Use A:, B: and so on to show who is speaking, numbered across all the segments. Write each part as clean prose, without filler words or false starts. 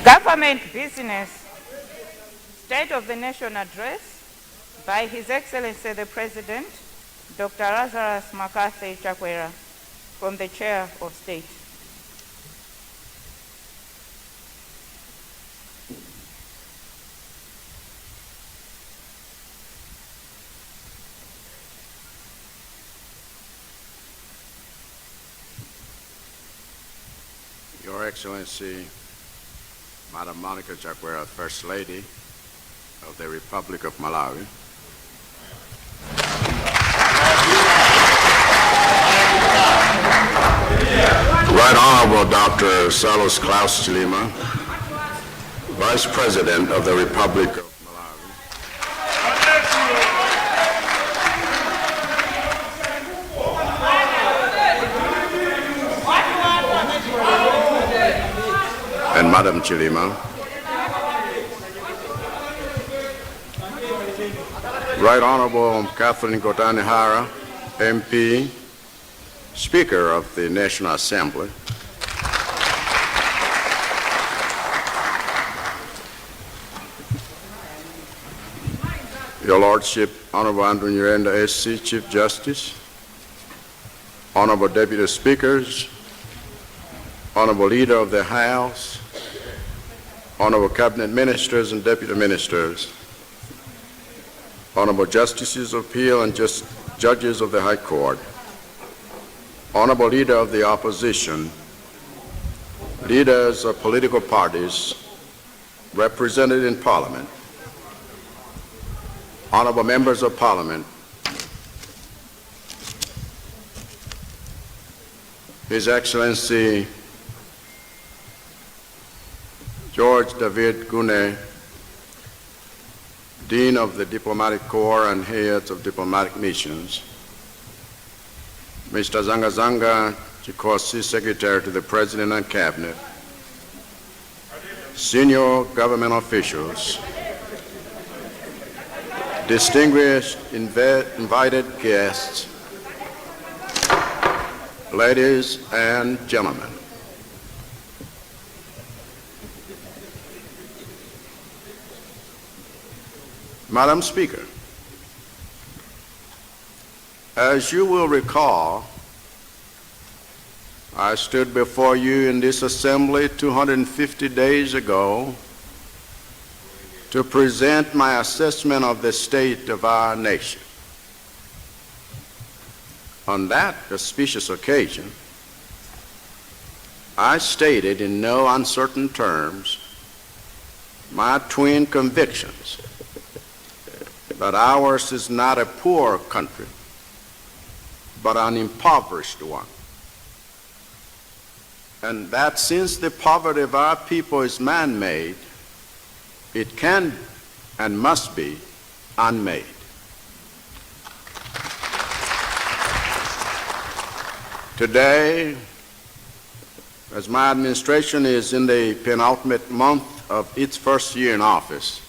A: Government Business State of the Nation Address by His Excellency the President, Dr. Lazarus McCarthy Chakwera, from the Chair of State.
B: Your Excellency, Madam Monica Chakwera, First Lady of the Republic of Malawi. Right Honorable Dr. Salos Klaus Chilima, Vice President of the Republic of Malawi. And Madam Chilima. Right Honorable Catherine Kotani Hara, MP, Speaker of the National Assembly. Your Lordship, Honorable Andrew Nyirenda SC, Chief Justice, Honorable Deputy Speakers, Honorable Leader of the House, Honorable Cabinet Ministers and Deputy Ministers, Honorable Justices of Appeal and Judges of the High Court, Honorable Leader of the Opposition, leaders of political parties represented in Parliament, Honorable Members of Parliament, His Excellency George David Gune, Dean of the Diplomatic Corps and heads of diplomatic missions, Mr. Zanga Zanga Chikosi, Secretary to the President and Cabinet, senior government officials, distinguished invited guests, ladies and gentlemen. Madam Speaker, as you will recall, I stood before you in this assembly 250 days ago to present my assessment of the state of our nation. On that auspicious occasion, I stated in no uncertain terms my twin convictions that ours is not a poor country, but an impoverished one. And that since the poverty of our people is man-made, it can and must be unmade. Today, as my administration is in the penultimate month of its first year in office,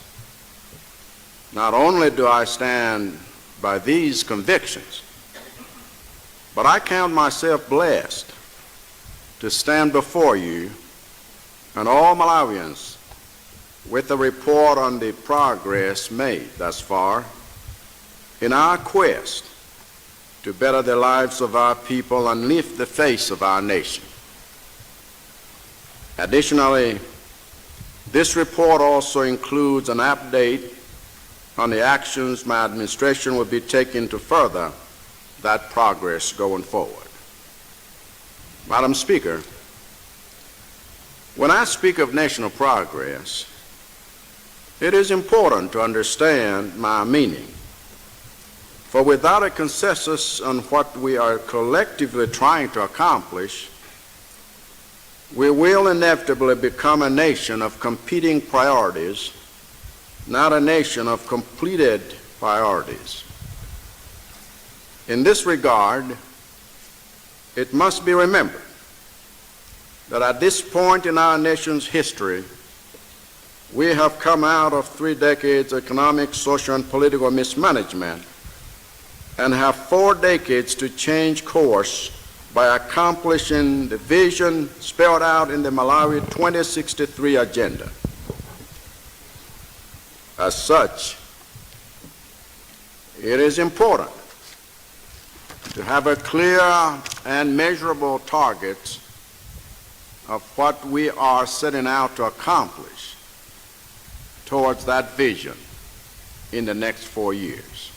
B: not only do I stand by these convictions, but I count myself blessed to stand before you and all Malawians with a report on the progress made thus far in our quest to better the lives of our people and lift the face of our nation. Additionally, this report also includes an update on the actions my administration will be taking to further that progress going forward. Madam Speaker, when I speak of national progress, it is important to understand my meaning. For without a consensus on what we are collectively trying to accomplish, we will inevitably become a nation of competing priorities, not a nation of completed priorities. In this regard, it must be remembered that at this point in our nation's history, we have come out of 3 decades of economic, social, and political mismanagement and have 4 decades to change course by accomplishing the vision spelled out in the Malawi 2063 agenda. As such, it is important to have a clear and measurable target of what we are setting out to accomplish towards that vision in the next 4 years.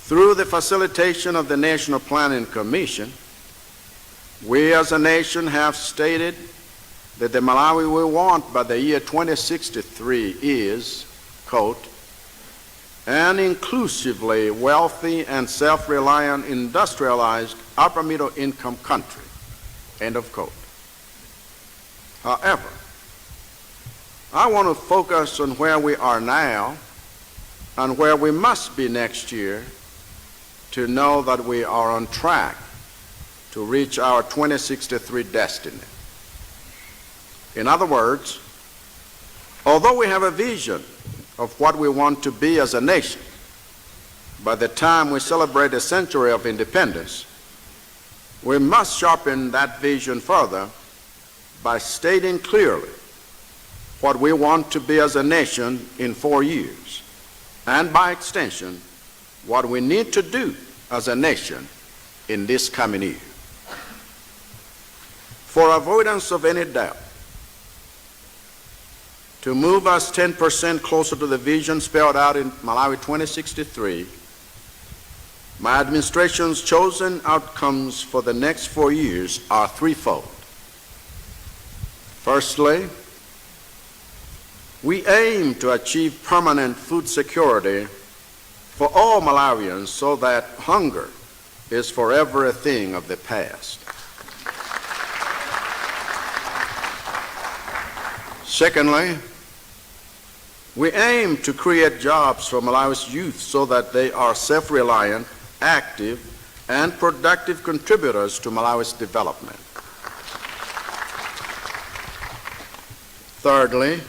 B: Through the facilitation of the National Planning Commission, we as a nation have stated that the Malawi we want by the year 2063 is, quote, an inclusively wealthy and self-reliant industrialized upper middle income country, end of quote. However, I want to focus on where we are now and where we must be next year to know that we are on track to reach our 2063 destiny. In other words, although we have a vision of what we want to be as a nation, by the time we celebrate a century of independence, we must sharpen that vision further by stating clearly what we want to be as a nation in 4 years, and by extension, what we need to do as a nation in this coming year. For avoidance of any doubt, to move us 10% closer to the vision spelled out in Malawi 2063, my administration's chosen outcomes for the next 4 years are threefold. Firstly, we aim to achieve permanent food security for all Malawians so that hunger is forever a thing of the past. Secondly, we aim to create jobs for Malawi's youth so that they are self-reliant, active, and productive contributors to Malawi's development. Thirdly,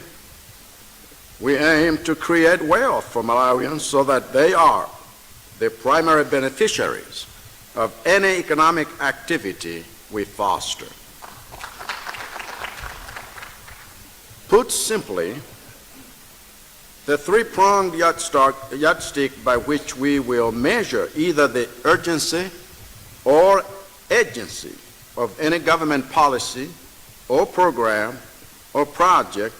B: we aim to create wealth for Malawians so that they are the primary beneficiaries of any economic activity we foster. Put simply, the three-pronged yardstick by which we will measure either the urgency or agency of any government policy or program or project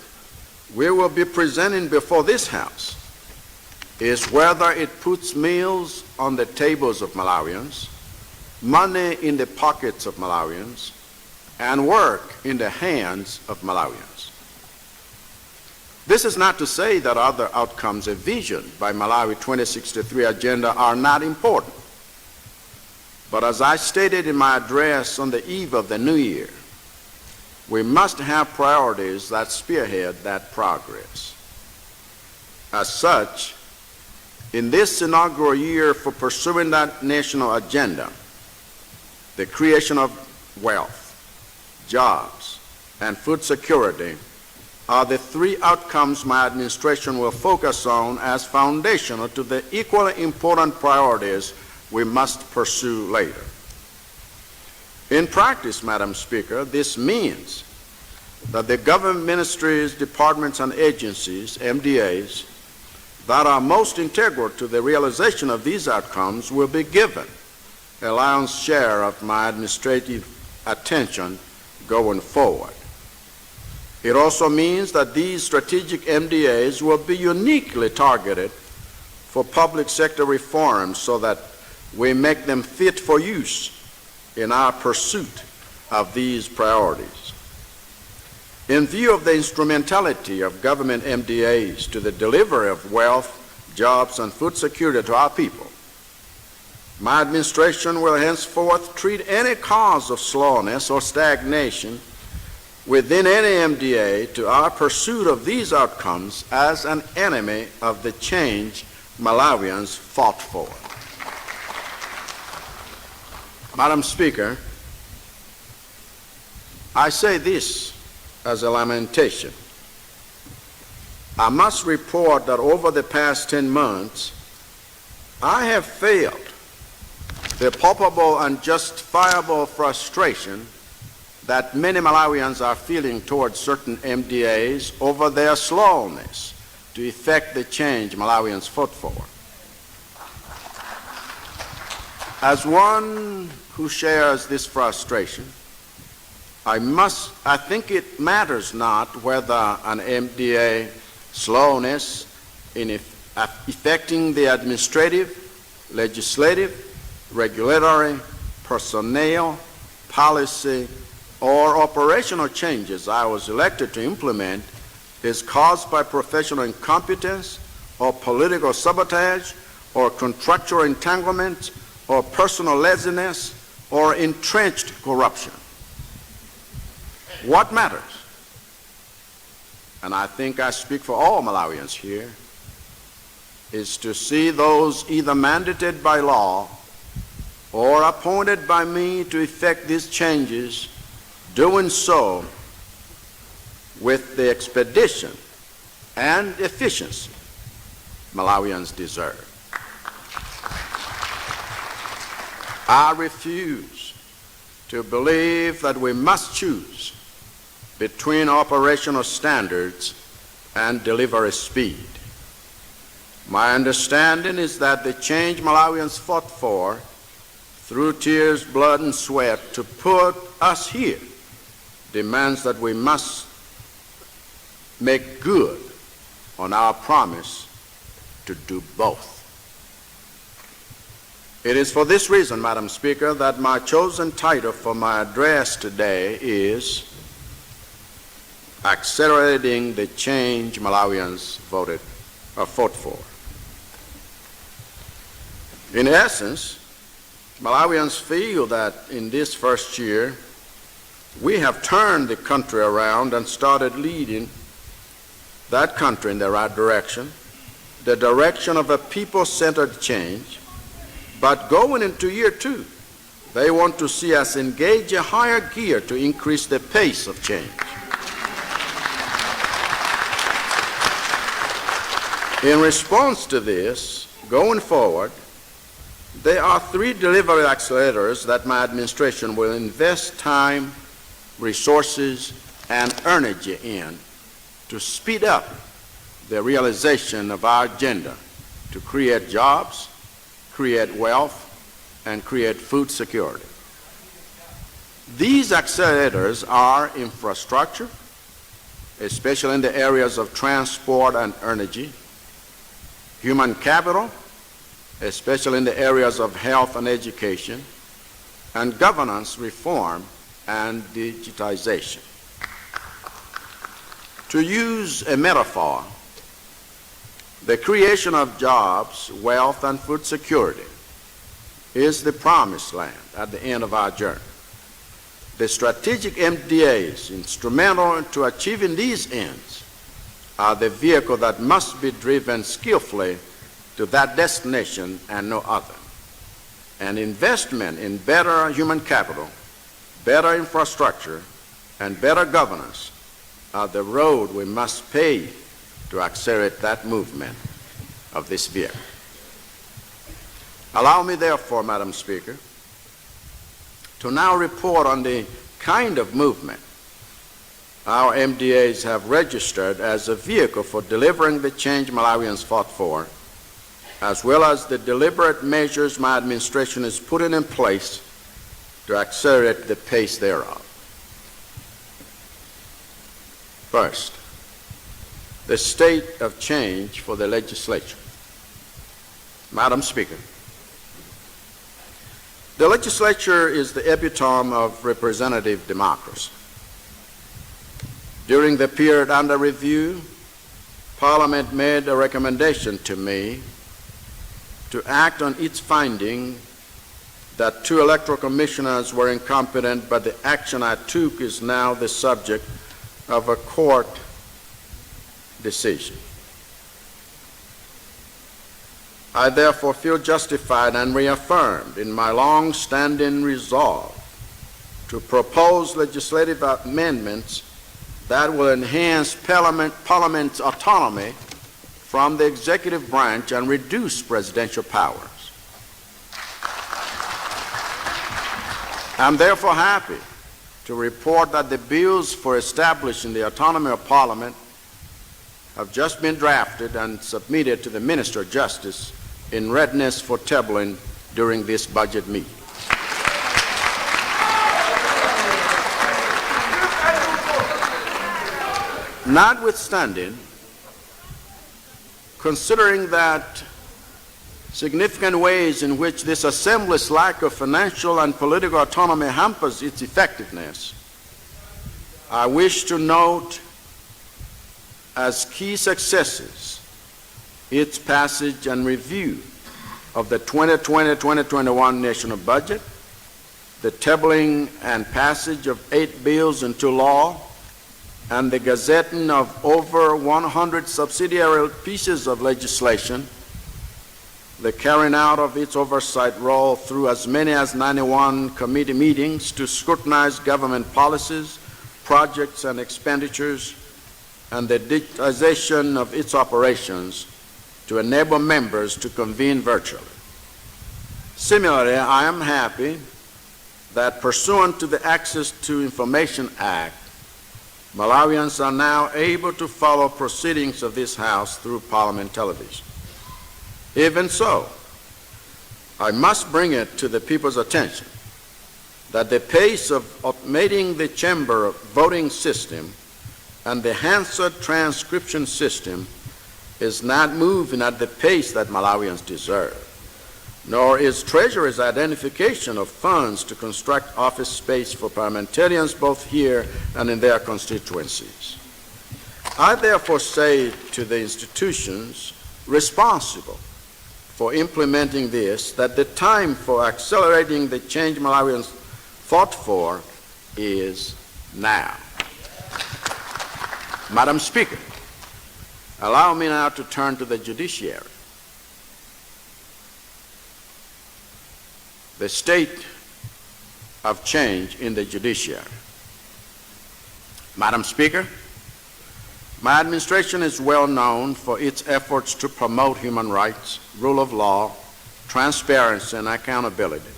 B: we will be presenting before this House is whether it puts meals on the tables of Malawians, money in the pockets of Malawians, and work in the hands of Malawians. This is not to say that other outcomes envisioned by Malawi 2063 agenda are not important. But as I stated in my address on the eve of the new year, we must have priorities that spearhead that progress. As such, in this inaugural year for pursuing that national agenda, the creation of wealth, jobs, and food security are the three outcomes my administration will focus on as foundational to the equally important priorities we must pursue later. In practice, Madam Speaker, this means that the government ministries, departments, and agencies, MDAs, that are most integral to the realization of these outcomes will be given a lion's share of my administrative attention going forward. It also means that these strategic MDAs will be uniquely targeted for public sector reforms so that we make them fit for use in our pursuit of these priorities. In view of the instrumentality of government MDAs to the delivery of wealth, jobs, and food security to our people, my administration will henceforth treat any cause of slowness or stagnation within any MDA to our pursuit of these outcomes as an enemy of the change Malawians fought for. Madam Speaker, I say this as a lamentation. I must report that over the past 10 months, I have failed the palpable and justifiable frustration that many Malawians are feeling towards certain MDAs over their slowness to effect the change Malawians fought for. As one who shares this frustration, I think it matters not whether an MDA slowness in effecting the administrative, legislative, regulatory, personnel, policy, or operational changes I was elected to implement is caused by professional incompetence or political sabotage or contractual entanglement or personal laziness or entrenched corruption. What matters, and I think I speak for all Malawians here, is to see those either mandated by law or appointed by me to effect these changes doing so with the expedition and efficiency Malawians deserve. I refuse to believe that we must choose between operational standards and delivery speed. My understanding is that the change Malawians fought for through tears, blood, and sweat to put us here demands that we must make good on our promise to do both. It is for this reason, Madam Speaker, that my chosen title for my address today is Accelerating the Change Malawians fought for. In essence, Malawians feel that in this first year, we have turned the country around and started leading that country in the right direction, the direction of a people-centered change. But going into year two, they want to see us engage a higher gear to increase the pace of change. In response to this, going forward, there are 3 delivery accelerators that my administration will invest time, resources, and energy in to speed up the realization of our agenda to create jobs, create wealth, and create food security. These accelerators are infrastructure, especially in the areas of transport and energy, human capital, especially in the areas of health and education, and governance reform and digitization. To use a metaphor, the creation of jobs, wealth, and food security is the promised land at the end of our journey. The strategic MDAs instrumental to achieving these ends are the vehicle that must be driven skillfully to that destination and no other. An investment in better human capital, better infrastructure, and better governance are the road we must pave to accelerate that movement of this vehicle. Allow me, therefore, Madam Speaker, to now report on the kind of movement our MDAs have registered as a vehicle for delivering the change Malawians fought for, as well as the deliberate measures my administration is putting in place to accelerate the pace thereof. First, the state of change for the legislature. Madam Speaker, the legislature is the epitome of representative democracy. During the period under review, Parliament made a recommendation to me to act on its finding that 2 electoral commissioners were incompetent, but the action I took is now the subject of a court decision. I therefore feel justified and reaffirmed in my long-standing resolve to propose legislative amendments that will enhance Parliament's autonomy from the executive branch and reduce presidential powers. I'm therefore happy to report that the bills for establishing the autonomy of Parliament have just been drafted and submitted to the Minister of Justice in readiness for tabling during this budget meeting. Notwithstanding, considering that significant ways in which this Assembly's lack of financial and political autonomy hampers its effectiveness, I wish to note as key successes its passage and review of the 2020-2021 national budget, the tabling and passage of 8 bills into law, and the gazetting of over 100 subsidiary pieces of legislation, the carrying out of its oversight role through as many as 91 committee meetings to scrutinize government policies, projects, and expenditures, and the digitization of its operations to enable members to convene virtually. Similarly, I am happy that pursuant to the Access to Information Act, Malawians are now able to follow proceedings of this House through Parliament television. Even so, I must bring it to the people's attention that the pace of automating the chamber voting system and the Hansard transcription system is not moving at the pace that Malawians deserve, nor is Treasury's identification of funds to construct office space for parliamentarians both here and in their constituencies. I therefore say to the institutions responsible for implementing this that the time for accelerating the change Malawians fought for is now. Madam Speaker, allow me now to turn to the judiciary. The state of change in the judiciary. Madam Speaker, my administration is well known for its efforts to promote human rights, rule of law, transparency, and accountability.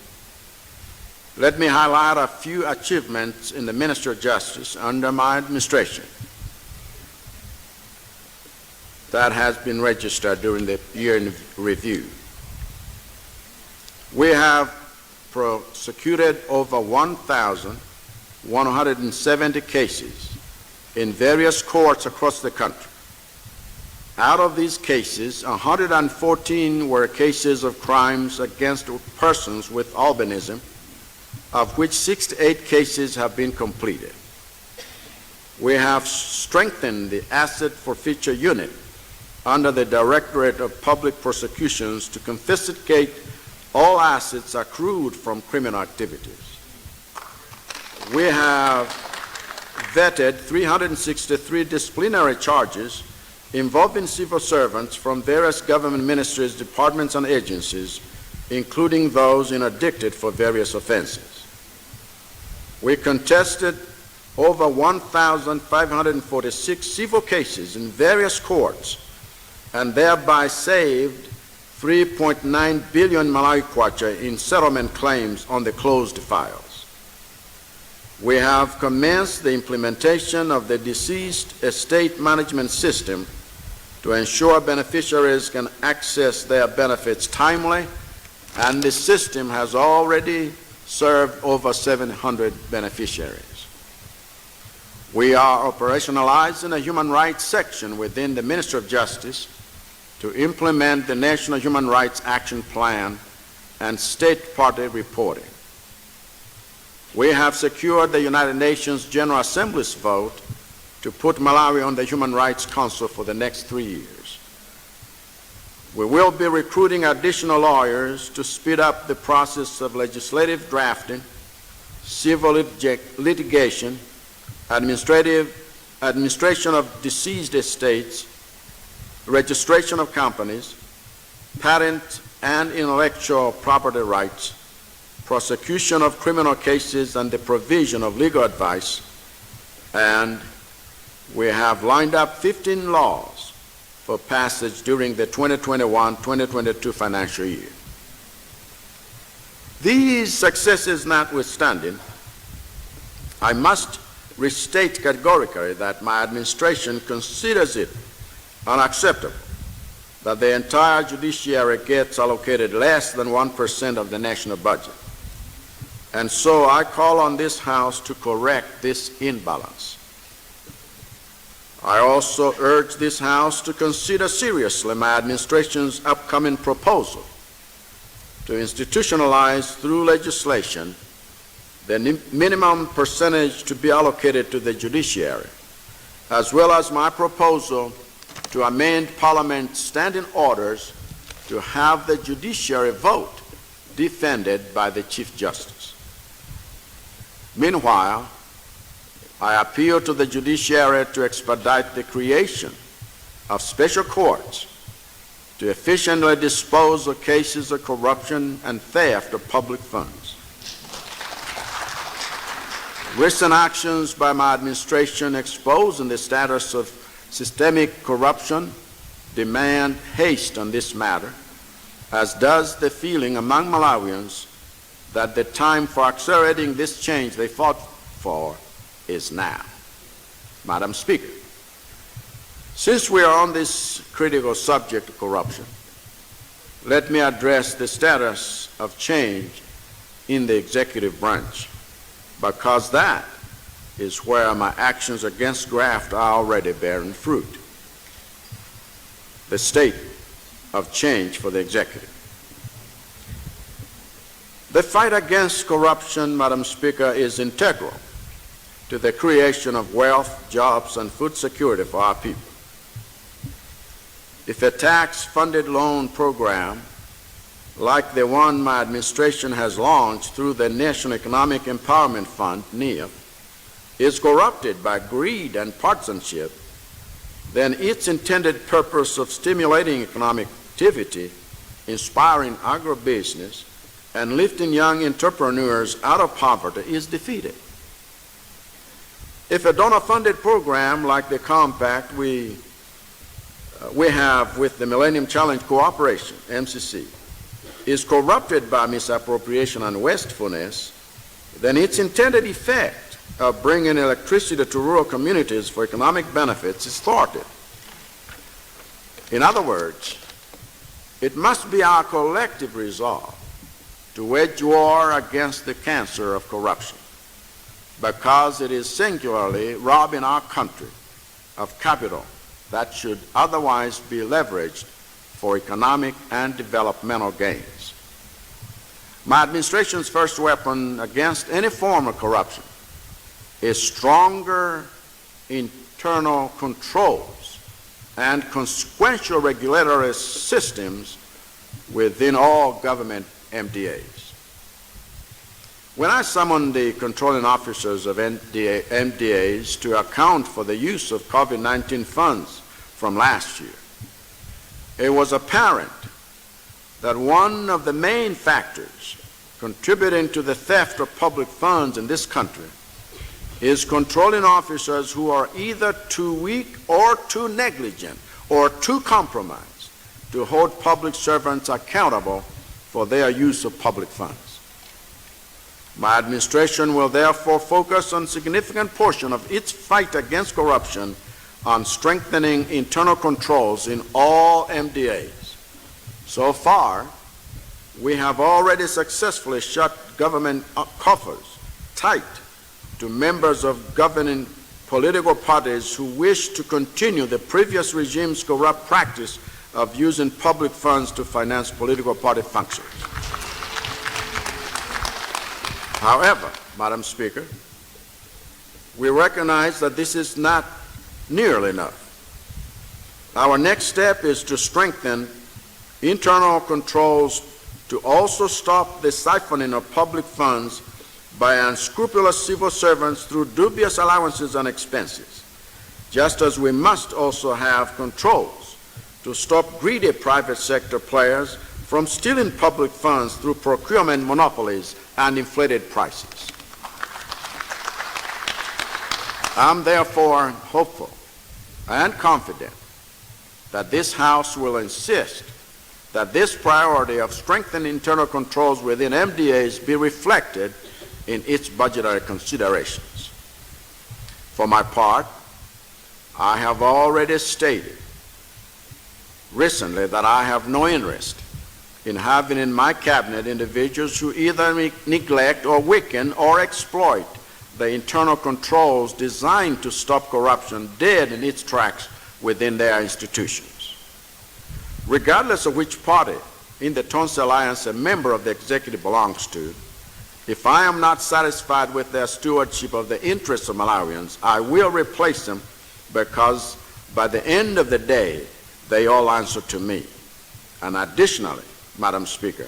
B: Let me highlight a few achievements in the Ministry of Justice under my administration that has been registered during the year in review. We have prosecuted over 1,170 cases in various courts across the country. Out of these cases, 114 were cases of crimes against persons with albinism, of which 68 cases have been completed. We have strengthened the Asset Forfeiture Unit under the Directorate of Public Prosecutions to confiscate all assets accrued from criminal activities. We have vetted 363 disciplinary charges involving civil servants from various government ministries, departments, and agencies, including those interdicted for various offenses. We contested over 1,546 civil cases in various courts and thereby saved 3.9 billion Malawi kwacha in settlement claims on the closed files. We have commenced the implementation of the Deceased Estate Management System to ensure beneficiaries can access their benefits timely, and the system has already served over 700 beneficiaries. We are operationalizing a human rights section within the Ministry of Justice to implement the National Human Rights Action Plan and state party reporting. We have secured the United Nations General Assembly's vote to put Malawi on the Human Rights Council for the next 3 years. We will be recruiting additional lawyers to speed up the process of legislative drafting, civil litigation, administration of deceased estates, registration of companies, patent and intellectual property rights, prosecution of criminal cases, and the provision of legal advice. And we have lined up 15 laws for passage during the 2021-2022 financial year. These successes notwithstanding, I must restate categorically that my administration considers it unacceptable that the entire judiciary gets allocated less than 1% of the national budget. And so I call on this House to correct this imbalance. I also urge this House to consider seriously my administration's upcoming proposal to institutionalize through legislation the minimum percentage to be allocated to the judiciary, as well as my proposal to amend Parliament's standing orders to have the judiciary vote defended by the Chief Justice. Meanwhile, I appeal to the judiciary to expedite the creation of special courts to efficiently dispose of cases of corruption and theft of public funds. Recent actions by my administration exposing the status of systemic corruption demand haste on this matter, as does the feeling among Malawians that the time for accelerating this change they fought for is now. Madam Speaker, since we are on this critical subject of corruption, let me address the status of change in the executive branch, because that is where my actions against graft are already bearing fruit. The state of change for the executive. The fight against corruption, Madam Speaker, is integral to the creation of wealth, jobs, and food security for our people. If a tax-funded loan program like the one my administration has launched through the National Economic Empowerment Fund, NEF, is corrupted by greed and partisanship, then its intended purpose of stimulating economic activity, inspiring agribusiness, and lifting young entrepreneurs out of poverty is defeated. If a donor-funded program like the compact we have with the Millennium Challenge Cooperation, MCC, is corrupted by misappropriation and wastefulness, then its intended effect of bringing electricity to rural communities for economic benefits is thwarted. In other words, it must be our collective resolve to wage war against the cancer of corruption, because it is singularly robbing our country of capital that should otherwise be leveraged for economic and developmental gains. My administration's first weapon against any form of corruption is stronger internal controls and consequential regulatory systems within all government MDAs. When I summoned the controlling officers of MDAs to account for the use of COVID-19 funds from last year, it was apparent that one of the main factors contributing to the theft of public funds in this country is controlling officers who are either too weak or too negligent or too compromised to hold public servants accountable for their use of public funds. My administration will therefore focus on a significant portion of its fight against corruption on strengthening internal controls in all MDAs. So far, we have already successfully shut government coffers tight to members of governing political parties who wish to continue the previous regime's corrupt practice of using public funds to finance political party functions. However, Madam Speaker, we recognize that this is not nearly enough. Our next step is to strengthen internal controls to also stop the siphoning of public funds by unscrupulous civil servants through dubious allowances and expenses, just as we must also have controls to stop greedy private sector players from stealing public funds through procurement monopolies and inflated prices. I'm therefore hopeful and confident that this House will insist that this priority of strengthening internal controls within MDAs be reflected in its budgetary considerations. For my part, I have already stated recently that I have no interest in having in my cabinet individuals who either neglect or weaken or exploit the internal controls designed to stop corruption dead in its tracks within their institutions. Regardless of which party in the Tonse Alliance a member of the executive belongs to, if I am not satisfied with their stewardship of the interests of Malawians, I will replace them, because by the end of the day, they all answer to me. And additionally, Madam Speaker,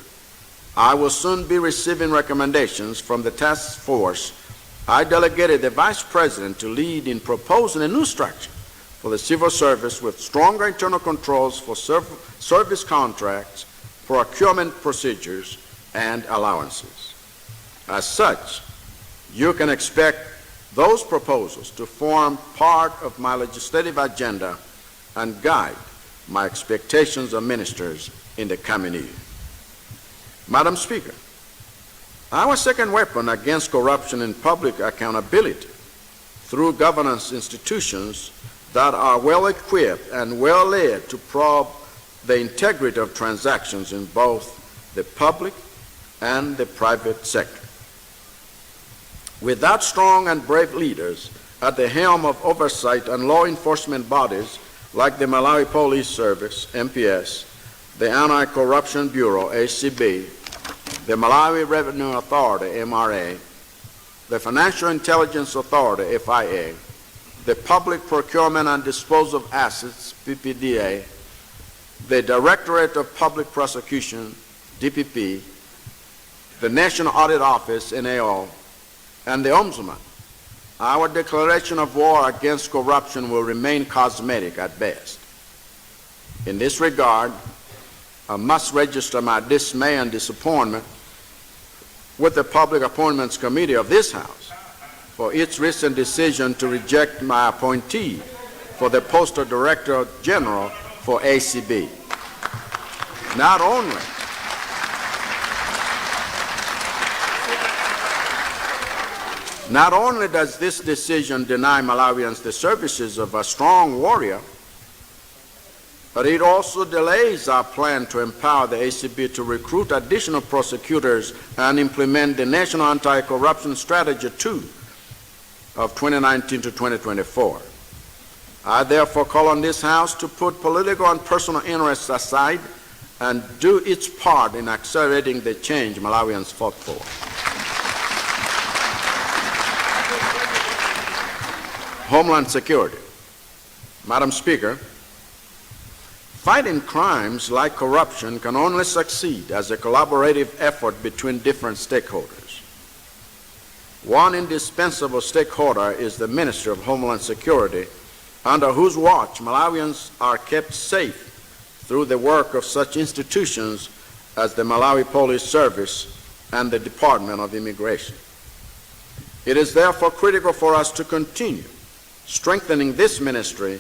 B: I will soon be receiving recommendations from the task force I delegated the Vice President to lead in proposing a new structure for the civil service with stronger internal controls for service contracts, procurement procedures, and allowances. As such, you can expect those proposals to form part of my legislative agenda and guide my expectations of ministers in the coming year. Madam Speaker, our second weapon against corruption and public accountability through governance institutions that are well equipped and well led to probe the integrity of transactions in both the public and the private sector. Without strong and brave leaders at the helm of oversight and law enforcement bodies like the Malawi Police Service, MPS, the Anti-Corruption Bureau, ACB, the Malawi Revenue Authority, MRA, the Financial Intelligence Authority, FIA, the Public Procurement and Disposal of Assets, PPDA, the Directorate of Public Prosecution, DPP, the National Audit Office, NAO, and the Ombudsman, our declaration of war against corruption will remain cosmetic at best. In this regard, I must register my dismay and disappointment with the Public Appointments Committee of this House for its recent decision to reject my appointee for the post of Director General for ACB. Not only does this decision deny Malawians the services of a strong warrior, but it also delays our plan to empower the ACB to recruit additional prosecutors and implement the National Anti-Corruption Strategy 2 of 2019 to 2024. I therefore call on this House to put political and personal interests aside and do its part in accelerating the change Malawians fought for. Homeland Security. Madam Speaker, fighting crimes like corruption can only succeed as a collaborative effort between different stakeholders. One indispensable stakeholder is the Ministry of Homeland Security, under whose watch Malawians are kept safe through the work of such institutions as the Malawi Police Service and the Department of Immigration. It is therefore critical for us to continue strengthening this ministry,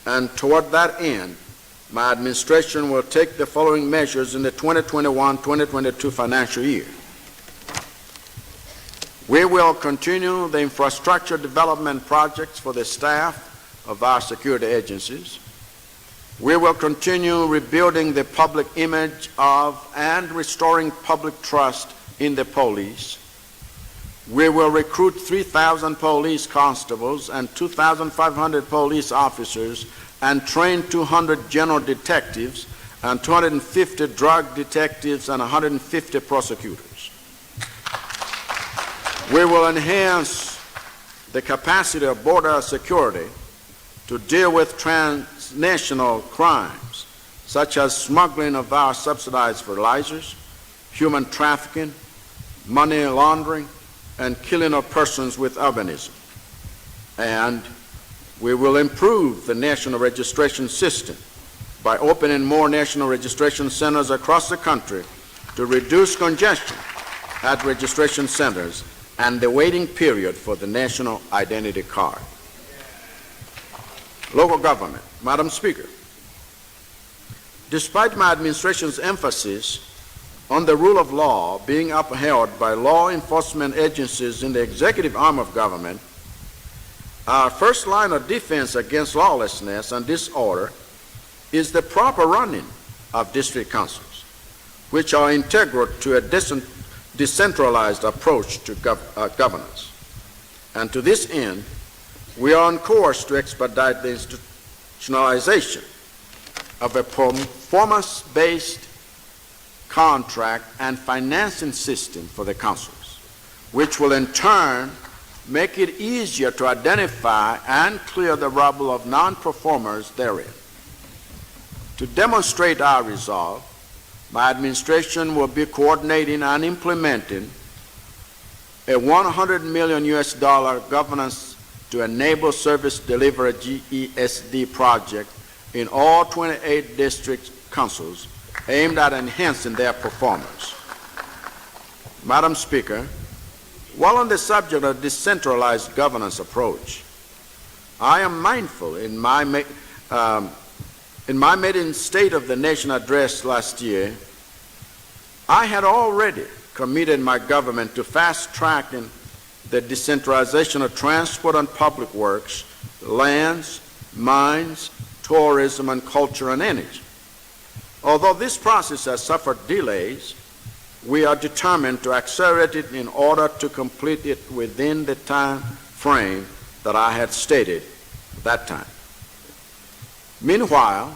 B: and toward that end, my administration will take the following measures in the 2021-2022 financial year. We will continue the infrastructure development projects for the staff of our security agencies. We will continue rebuilding the public image of and restoring public trust in the police. We will recruit 3,000 police constables and 2,500 police officers and train 200 general detectives and 250 drug detectives and 150 prosecutors. We will enhance the capacity of border security to deal with transnational crimes, such as smuggling of our subsidized fertilizers, human trafficking, money laundering, and killing of persons with albinism. And we will improve the national registration system by opening more national registration centers across the country to reduce congestion at registration centers and the waiting period for the national identity card. Local government. Madam Speaker, Despite my administration's emphasis on the rule of law being upheld by law enforcement agencies in the executive arm of government, our first line of defense against lawlessness and disorder is the proper running of district councils, which are integral to a decentralized approach to governance. And to this end, we are on course to expedite the institutionalization of a performance-based contract and financing system for the councils, which will in turn make it easier to identify and clear the rubble of non-performers therein. To demonstrate our resolve, my administration will be coordinating and implementing a $100 million governance to enable service delivery GESD project in all 28 district councils aimed at enhancing their performance. Madam Speaker, while on the subject of decentralized governance approach, I am mindful in my maiden State of the Nation address last year, I had already committed my government to fast-tracking the decentralization of transport and public works, lands, mines, tourism, and culture and energy. Although this process has suffered delays, we are determined to accelerate it in order to complete it within the time frame that I had stated at that time. Meanwhile,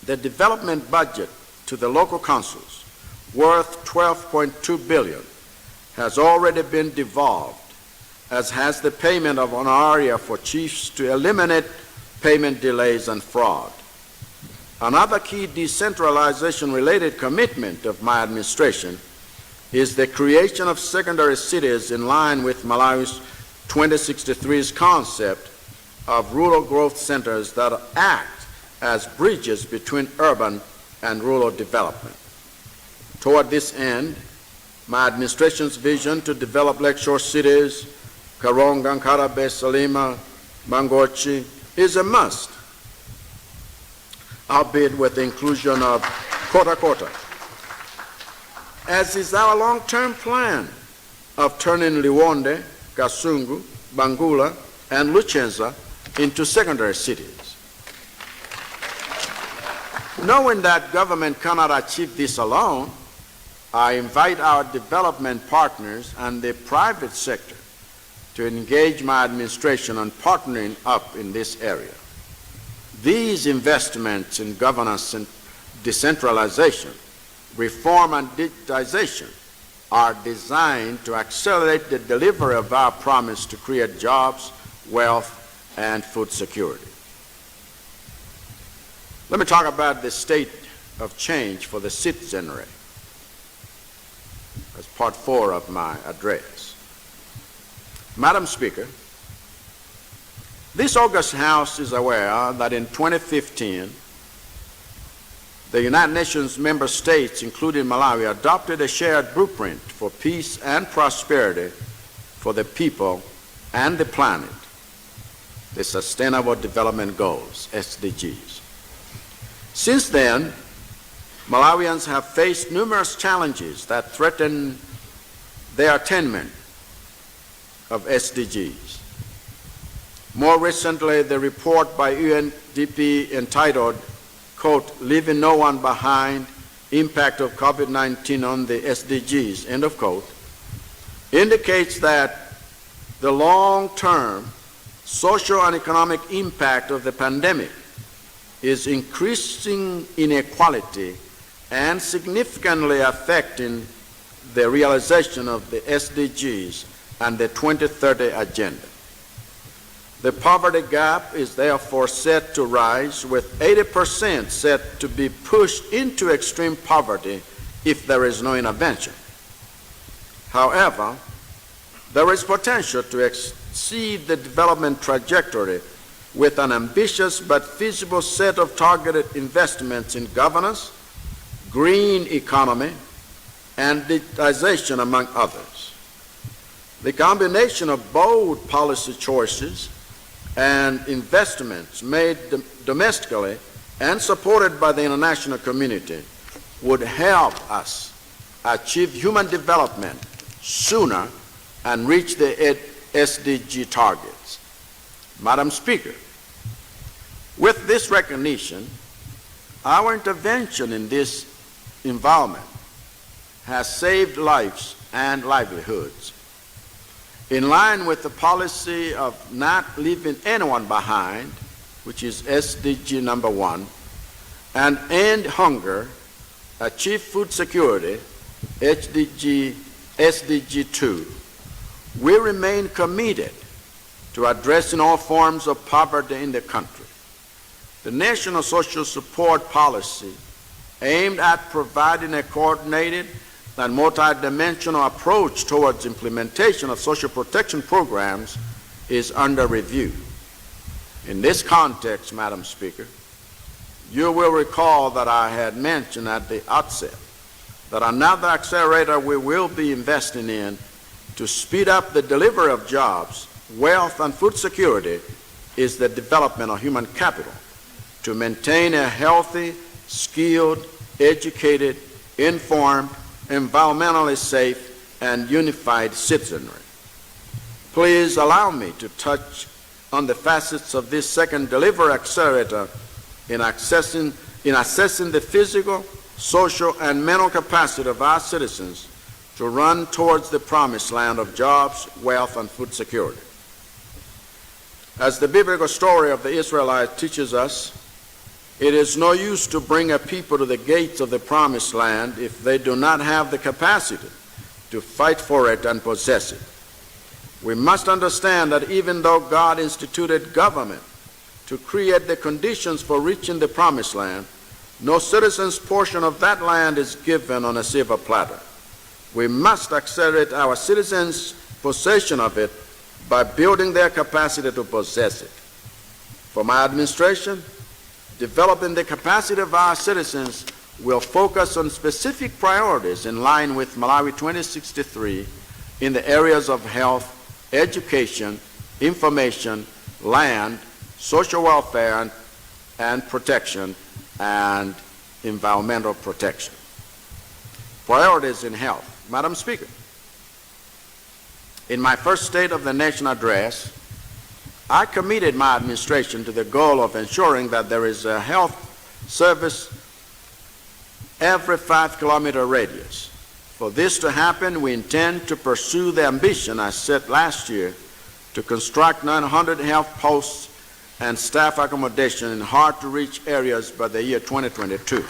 B: the development budget to the local councils, worth $12.2 billion, has already been devolved, as has the payment of honoraria for chiefs to eliminate payment delays and fraud. Another key decentralization-related commitment of my administration is the creation of secondary cities in line with Malawi's 2063's concept of rural growth centers that act as bridges between urban and rural development. Toward this end, my administration's vision to develop lakeshore cities, Karonga, Nkarabe, Salima, Mangochi, is a must, albeit with the inclusion of Kota Kota, as is our long-term plan of turning Liwonde, Kasungu, Bangula, and Luchenza into secondary cities. Knowing that government cannot achieve this alone, I invite our development partners and the private sector to engage my administration on partnering up in this area. These investments in governance and decentralization, reform and digitization are designed to accelerate the delivery of our promise to create jobs, wealth, and food security. Let me talk about the state of change for the citizenry as part 4 of my address. Madam Speaker, this august House is aware that in 2015, the United Nations member states, including Malawi, adopted a shared blueprint for peace and prosperity for the people and the planet, the Sustainable Development Goals, SDGs. Since then, Malawians have faced numerous challenges that threaten their attainment of SDGs. More recently, the report by UNDP entitled, quote, "Leaving No One Behind, Impact of COVID-19 on the SDGs," end of quote, indicates that the long-term social and economic impact of the pandemic is increasing inequality and significantly affecting the realization of the SDGs and the 2030 Agenda. The poverty gap is therefore set to rise, with 80% set to be pushed into extreme poverty if there is no intervention. However, there is potential to exceed the development trajectory with an ambitious but feasible set of targeted investments in governance, green economy, and digitization, among others. The combination of bold policy choices and investments made domestically and supported by the international community, would help us achieve human development sooner and reach the SDG targets. Madam Speaker, with this recognition, our intervention in this environment has saved lives and livelihoods. In line with the policy of not leaving anyone behind, which is SDG number 1, and end hunger, achieve food security, SDG 2, we remain committed to addressing all forms of poverty in the country. The National Social Support Policy, aimed at providing a coordinated and multidimensional approach towards implementation of social protection programs, is under review. In this context, Madam Speaker, you will recall that I had mentioned at the outset that another accelerator we will be investing in to speed up the delivery of jobs, wealth, and food security is the development of human capital to maintain a healthy, skilled, educated, informed, environmentally safe, and unified citizenry. Please allow me to touch on the facets of this second delivery accelerator in assessing the physical, social, and mental capacity of our citizens to run towards the promised land of jobs, wealth, and food security. As the biblical story of the Israelites teaches us, it is no use to bring a people to the gates of the promised land if they do not have the capacity to fight for it and possess it. We must understand that even though God instituted government to create the conditions for reaching the promised land, no citizen's portion of that land is given on a silver platter. We must accelerate our citizens' possession of it by building their capacity to possess it. For my administration, developing the capacity of our citizens will focus on specific priorities in line with Malawi 2063 in the areas of health, education, information, land, social welfare and protection, and environmental protection. Priorities in health. Madam Speaker, in my first State of the Nation address, I committed my administration to the goal of ensuring that there is a health service every 5-kilometer radius. For this to happen, we intend to pursue the ambition I set last year to construct 900 health posts and staff accommodation in hard-to-reach areas by the year 2022.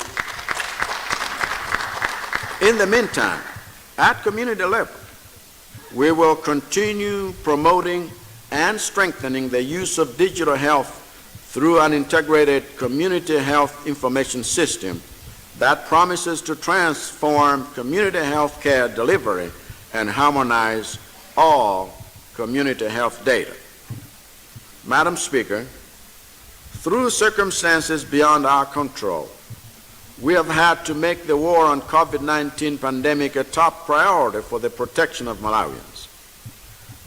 B: In the meantime, at community level, we will continue promoting and strengthening the use of digital health through an integrated community health information system that promises to transform community health care delivery and harmonize all community health data. Madam Speaker, through circumstances beyond our control, we have had to make the war on COVID-19 pandemic a top priority for the protection of Malawians.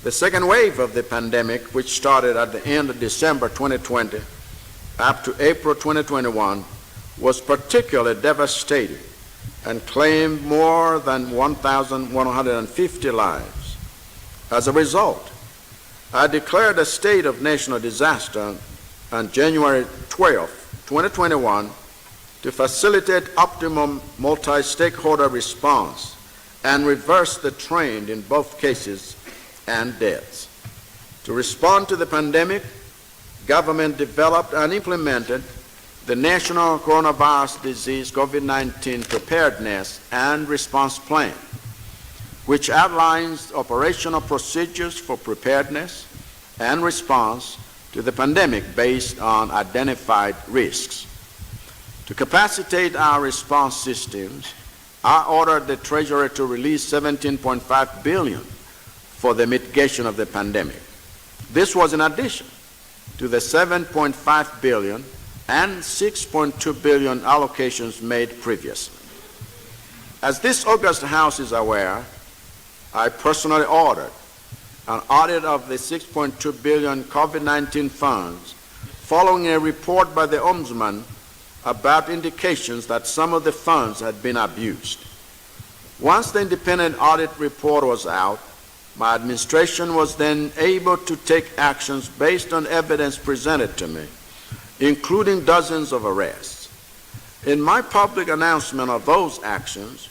B: The second wave of the pandemic, which started at the end of December 2020 up to April 2021, was particularly devastating and claimed more than 1,150 lives. As a result, I declared a state of national disaster on January 12, 2021, to facilitate optimum multi-stakeholder response and reverse the trend in both cases and deaths. To respond to the pandemic, government developed and implemented the National Coronavirus Disease COVID-19 Preparedness and Response Plan, which outlines operational procedures for preparedness and response to the pandemic based on identified risks. To capacitate our response systems, I ordered the Treasury to release $17.5 billion for the mitigation of the pandemic. This was in addition to the $7.5 billion and $6.2 billion allocations made previously. As this august House is aware, I personally ordered an audit of the $6.2 billion COVID-19 funds following a report by the Ombudsman about indications that some of the funds had been abused. Once the independent audit report was out, my administration was then able to take actions based on evidence presented to me, including dozens of arrests. In my public announcement of those actions,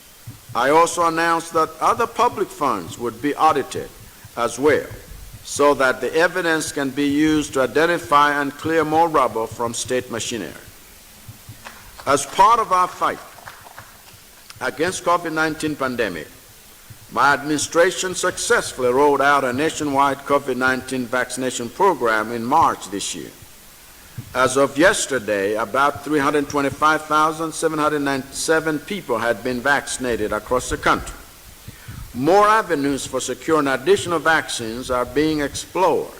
B: I also announced that other public funds would be audited as well, so that the evidence can be used to identify and clear more rubble from state machinery. As part of our fight against COVID-19 pandemic, my administration successfully rolled out a nationwide COVID-19 vaccination program in March this year. As of yesterday, about 325,797 people had been vaccinated across the country. More avenues for securing additional vaccines are being explored,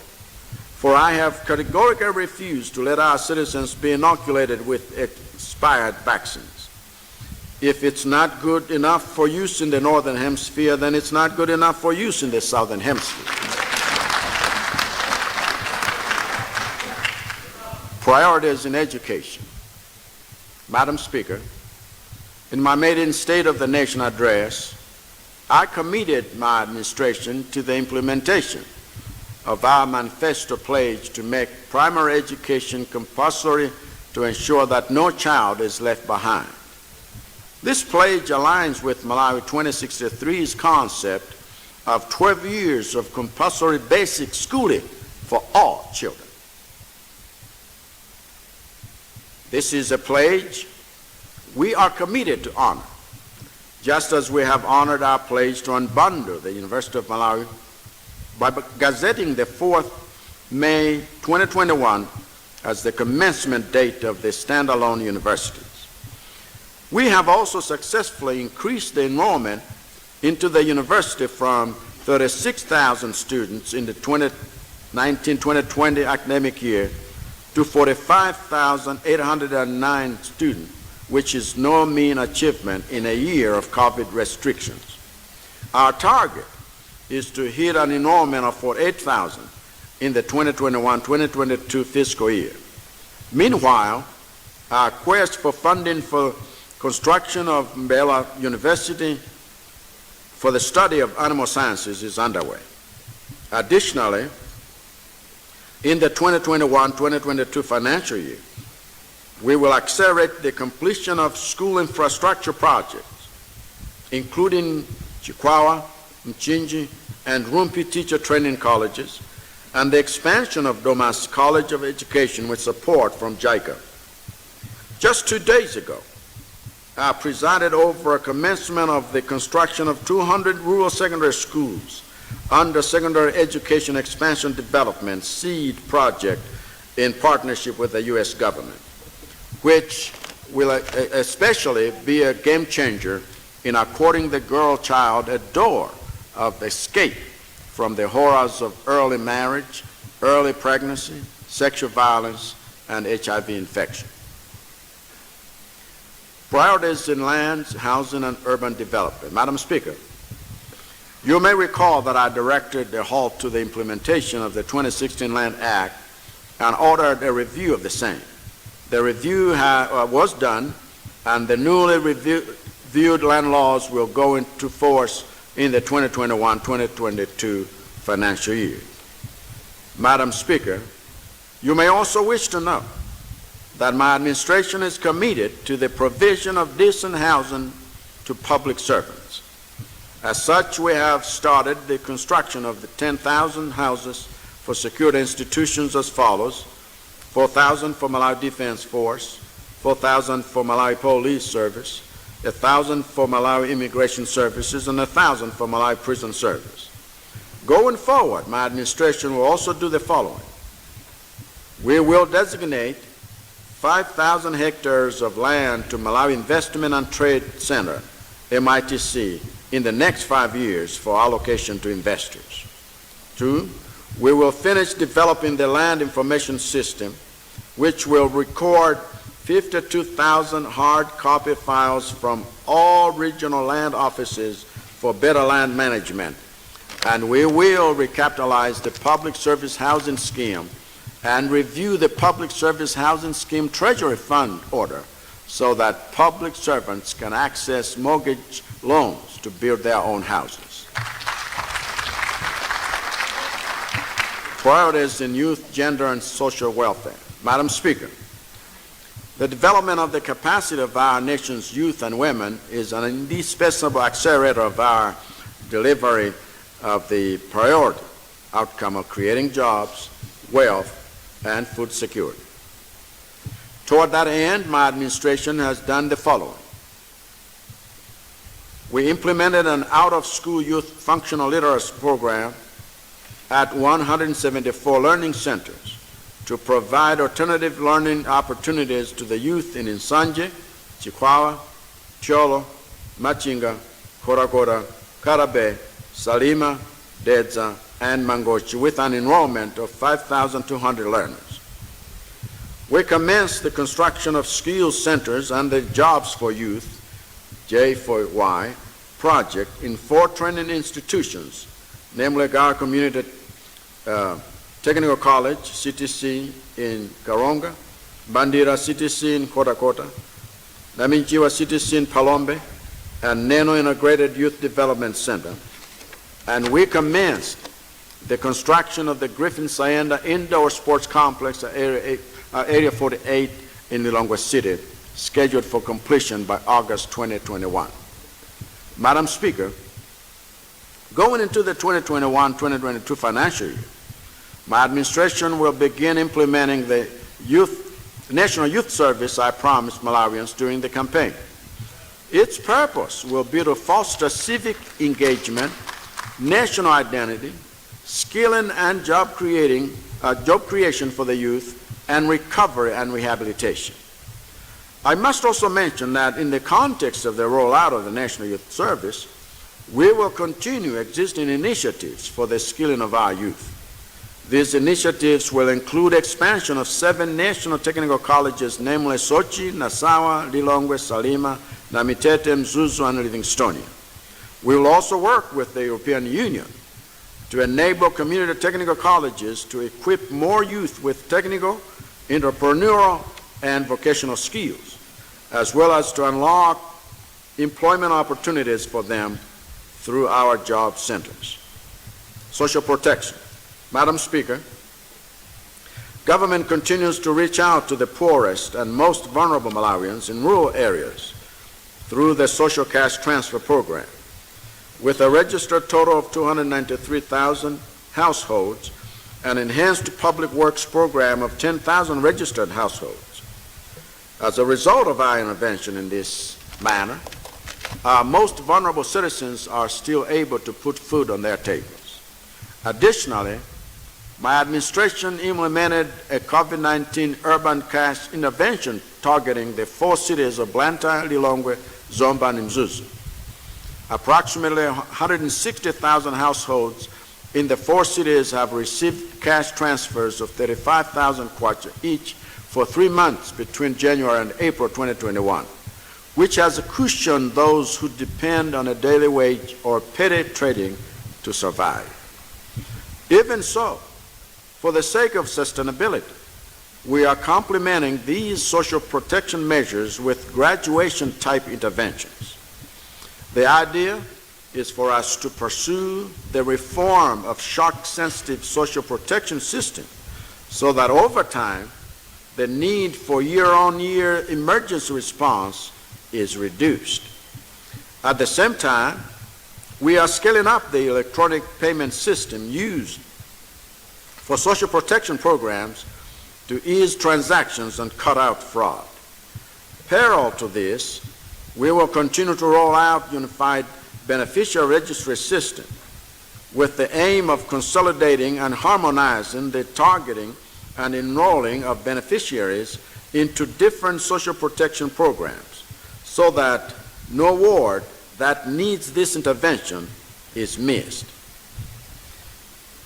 B: for I have categorically refused to let our citizens be inoculated with expired vaccines. If it's not good enough for use in the Northern Hemisphere, then it's not good enough for use in the Southern Hemisphere. Priorities in education. Madam Speaker, in my maiden State of the Nation address, I committed my administration to the implementation of our manifesto pledge to make primary education compulsory to ensure that no child is left behind. This pledge aligns with Malawi 2063's concept of 12 years of compulsory basic schooling for all children. This is a pledge we are committed to honor, just as we have honored our pledge to unbundle the University of Malawi by gazetting the 4th May 2021 as the commencement date of the standalone universities. We have also successfully increased the enrollment into the university from 36,000 students in the 2019-2020 academic year to 45,809 students, which is no mean achievement in a year of COVID restrictions. Our target is to hit an enrollment of 48,000 in the 2021-2022 fiscal year. Meanwhile, our quest for funding for construction of Mbela University for the study of animal sciences is underway. Additionally, in the 2021-2022 financial year, we will accelerate the completion of school infrastructure projects, including Chakwera, Mchinji, and Rumpi teacher training colleges, and the expansion of Domas College of Education with support from JICA. Just 2 days ago, I presided over a commencement of the construction of 200 rural secondary schools under Secondary Education Expansion Development SEED project in partnership with the U.S. government, which will especially be a game changer in according the girl child a door of escape from the horrors of early marriage, early pregnancy, sexual violence, and HIV infection. Priorities in lands, housing, and urban development. Madam Speaker, you may recall that I directed a halt to the implementation of the 2016 Land Act and ordered a review of the same. The review was done, and the newly reviewed land laws will go into force in the 2021-2022 financial year. Madam Speaker, you may also wish to know that my administration is committed to the provision of decent housing to public servants. As such, we have started the construction of the 10,000 houses for secured institutions as follows: 4,000 for Malawi Defense Force, 4,000 for Malawi Police Service, 1,000 for Malawi Immigration Services, and 1,000 for Malawi Prison Service. Going forward, my administration will also do the following. We will designate 5,000 hectares of land to Malawi Investment and Trade Center, MITC, in the next 5 years for allocation to investors. 2, we will finish developing the land information system, which will record 52,000 hard copy files from all regional land offices for better land management. And we will recapitalize the Public Service Housing Scheme and review the Public Service Housing Scheme Treasury Fund order so that public servants can access mortgage loans to build their own houses. Priorities in youth, gender, and social welfare. Madam Speaker, the development of the capacity of our nation's youth and women is an indispensable accelerator of our delivery of the priority outcome of creating jobs, wealth, and food security. Toward that end, my administration has done the following. We implemented an out-of-school youth functional literacy program at 174 learning centers to provide alternative learning opportunities to the youth in Nsanje, Chakwera, Cholo, Machinga, Korakora, Karabe, Salima, Dedza, and Mangochi with an enrollment of 5,200 learners. We commenced the construction of skills centers and the Jobs for Youth, J4Y, project in 4 training institutions, namely Gar Community Technical College, CTC in Karonga, Bandira CTC in Kotakota, Naminjiwa CTC in Palombe, and Neno Integrated Youth Development Center. And we commenced the construction of the Griffin Sayenda Indoor Sports Complex at Area 48 in Lilongwe City, scheduled for completion by August 2021. Madam Speaker, going into the 2021-2022 financial year, my administration will begin implementing the National Youth Service I promised Malawians during the campaign. Its purpose will be to foster civic engagement, national identity, skilling and job creation for the youth, and recovery and rehabilitation. I must also mention that in the context of the rollout of the National Youth Service, we will continue existing initiatives for the skilling of our youth. These initiatives will include expansion of 7 national technical colleges, namely Sochi, Nasawa, Lilongwe, Salima, Namitete, Mzuzu, and Livingstonia. We will also work with the European Union to enable community technical colleges to equip more youth with technical, entrepreneurial, and vocational skills, as well as to unlock employment opportunities for them through our job centers. Social protection. Madam Speaker, government continues to reach out to the poorest and most vulnerable Malawians in rural areas through the Social Cash Transfer Program. With a registered total of 293,000 households, an enhanced public works program of 10,000 registered households. As a result of our intervention in this manner, our most vulnerable citizens are still able to put food on their tables. Additionally, my administration implemented a COVID-19 urban cash intervention targeting the 4 cities of Blantyre, Lilongwe, Zomba, and Mzuzu. Approximately 160,000 households in the 4 cities have received cash transfers of 35,000 kwacha each for 3 months between January and April 2021, which has cushioned those who depend on a daily wage or petty trading to survive. Even so, for the sake of sustainability, we are complementing these social protection measures with graduation-type interventions. The idea is for us to pursue the reform of shock-sensitive social protection system so that over time, the need for year-on-year emergency response is reduced. At the same time, we are scaling up the electronic payment system used for social protection programs to ease transactions and cut out fraud. Parallel to this, we will continue to roll out unified beneficiary registry system with the aim of consolidating and harmonizing the targeting and enrolling of beneficiaries into different social protection programs so that no ward that needs this intervention is missed.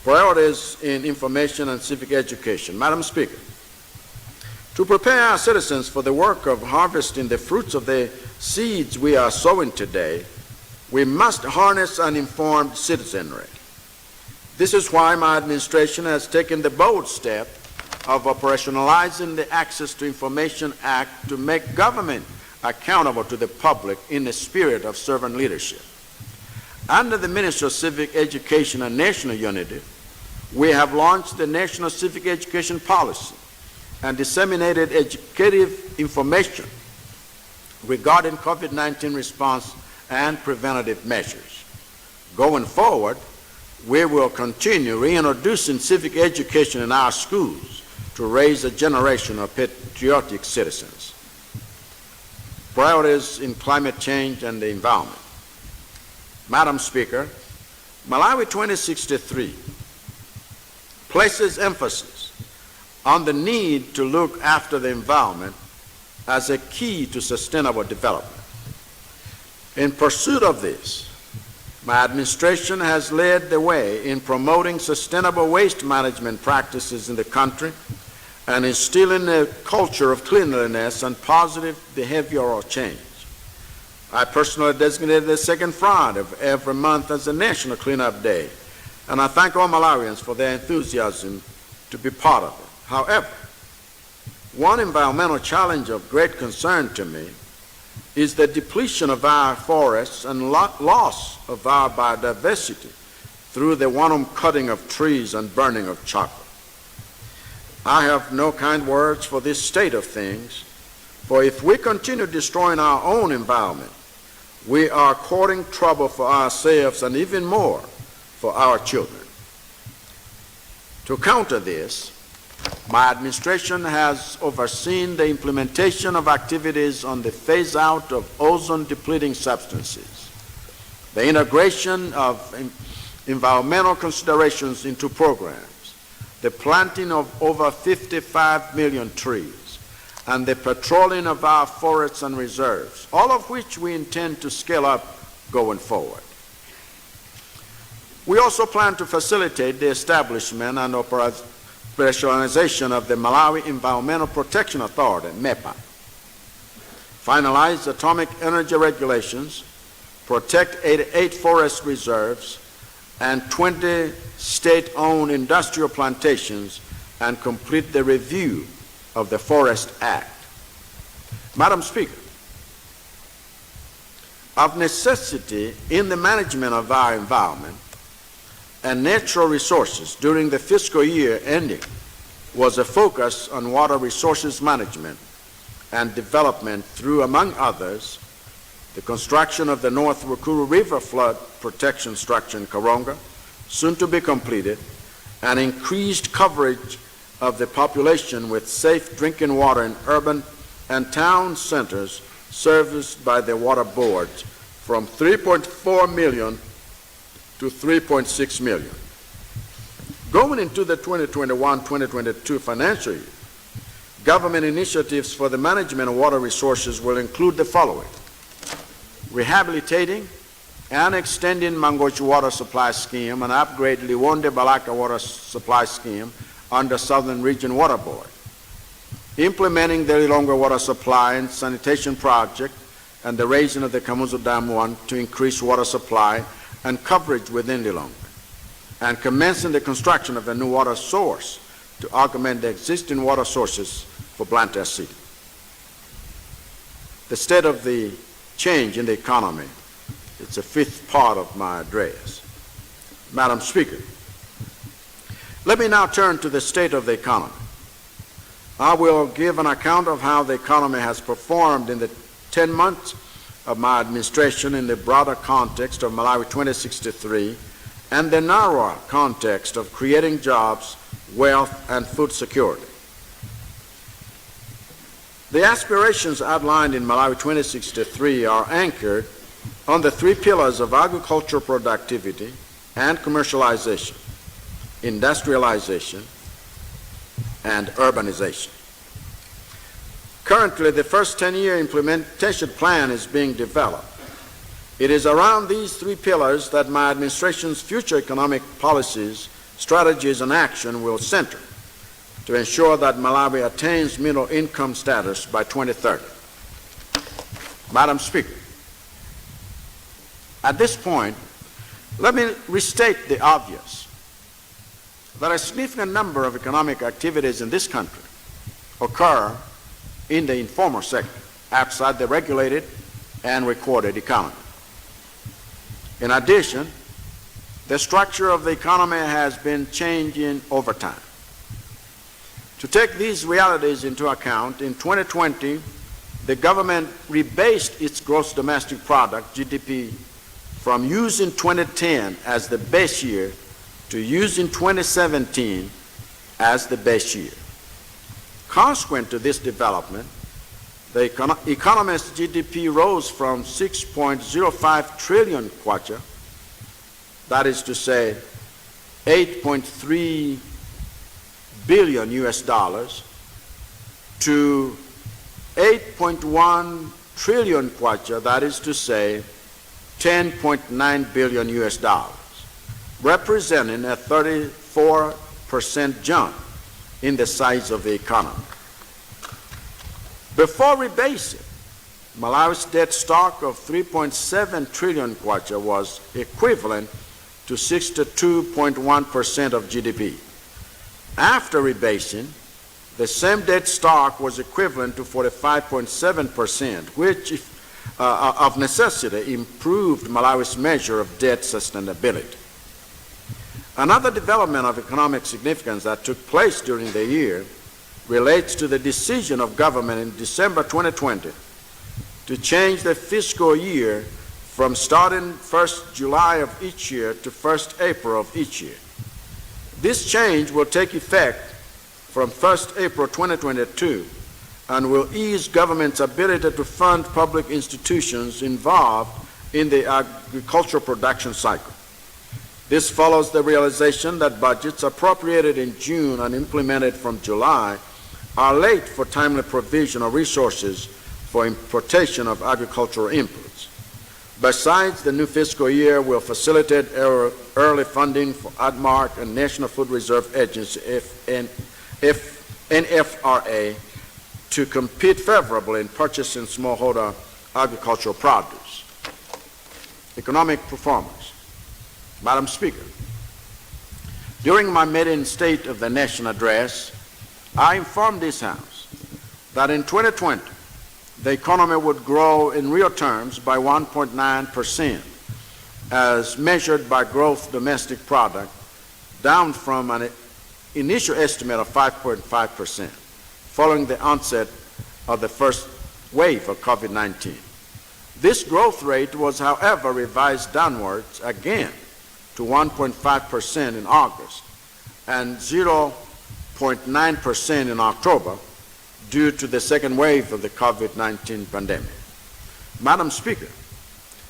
B: Priorities in information and civic education. Madam Speaker, to prepare our citizens for the work of harvesting the fruits of the seeds we are sowing today, we must harness an informed citizenry. This is why my administration has taken the bold step of operationalizing the Access to Information Act to make government accountable to the public in the spirit of servant leadership. Under the Ministry of Civic Education and National Unity, we have launched the National Civic Education Policy and disseminated educative information regarding COVID-19 response and preventative measures. Going forward, we will continue reintroducing civic education in our schools to raise a generation of patriotic citizens. Priorities in climate change and the environment. Madam Speaker, Malawi 2063 places emphasis on the need to look after the environment as a key to sustainable development. In pursuit of this, my administration has led the way in promoting sustainable waste management practices in the country and instilling a culture of cleanliness and positive behavioral change. I personally designated the second Friday of every month as a National Cleanup Day, and I thank all Malawians for their enthusiasm to be part of it. However, one environmental challenge of great concern to me is the depletion of our forests and loss of our biodiversity through the wanton cutting of trees and burning of chocolate. I have no kind words for this state of things, for if we continue destroying our own environment, we are courting trouble for ourselves and even more for our children. To counter this, my administration has overseen the implementation of activities on the phase-out of ozone-depleting substances, the integration of environmental considerations into programs, the planting of over 55 million trees, and the patrolling of our forests and reserves, all of which we intend to scale up going forward. We also plan to facilitate the establishment and operationalization of the Malawi Environmental Protection Authority, MEPA, finalize atomic energy regulations, protect 88 forest reserves and 20 state-owned industrial plantations, and complete the review of the Forest Act. Madam Speaker, of necessity in the management of our environment and natural resources during the fiscal year ending was a focus on water resources management and development through, among others, the construction of the North Rukuru River flood protection structure in Karonga, soon to be completed, and increased coverage of the population with safe drinking water in urban and town centers serviced by the water boards from 3.4 million to 3.6 million. Going into the 2021-2022 financial year, government initiatives for the management of water resources will include the following: rehabilitating and extending Mangochi Water Supply Scheme and upgrade Liwonde Balaka Water Supply Scheme under Southern Region Water Board, implementing the Lilongwe Water Supply and Sanitation Project and the raising of the Kamuzu Dam 1 to increase water supply and coverage within Lilongwe, and commencing the construction of a new water source to augment the existing water sources for Blantyre City. The state of the change in the economy, it's a fifth part of my address. Madam Speaker, let me now turn to the state of the economy. I will give an account of how the economy has performed in the 10 months of my administration in the broader context of Malawi 2063 and the narrower context of creating jobs, wealth, and food security. The aspirations outlined in Malawi 2063 are anchored on the three pillars of agricultural productivity and commercialization, industrialization, and urbanization. Currently, the first 10-year implementation plan is being developed. It is around these three pillars that my administration's future economic policies, strategies, and action will center to ensure that Malawi attains middle income status by 2030. Madam Speaker, at this point, let me restate the obvious. that a significant number of economic activities in this country occur in the informal sector, outside the regulated and recorded economy. In addition, the structure of the economy has been changing over time. To take these realities into account, in 2020, the government rebased its gross domestic product, GDP, from using 2010 as the base year to using 2017 as the base year. Consequent to this development, the economy's GDP rose from 6.05 trillion kwacha, that is to say 8.3 billion US dollars, to 8.1 trillion kwacha, that is to say 10.9 billion US dollars, representing a 34% jump in the size of the economy. Before rebasing, Malawi's debt stock of 3.7 trillion kwacha was equivalent to 62.1% of GDP. After rebasing, the same debt stock was equivalent to 45.7%, which, of necessity, improved Malawi's measure of debt sustainability. Another development of economic significance that took place during the year relates to the decision of government in December 2020 to change the fiscal year from starting 1st July of each year to 1st April of each year. This change will take effect from 1st April 2022 and will ease government's ability to fund public institutions involved in the agricultural production cycle. This follows the realization that budgets appropriated in June and implemented from July are late for timely provision of resources for importation of agricultural inputs. Besides, the new fiscal year will facilitate early funding for ADMARC and National Food Reserve Agency, NFRA, to compete favorably in purchasing smallholder agricultural produce. Economic performance. Madam Speaker, during my maiden State of the Nation address, I informed this House that in 2020, the economy would grow in real terms by 1.9%, as measured by gross domestic product, down from an initial estimate of 5.5%, following the onset of the first wave of COVID-19. This growth rate was, however, revised downwards again to 1.5% in August and 0.9% in October due to the second wave of the COVID-19 pandemic. Madam Speaker,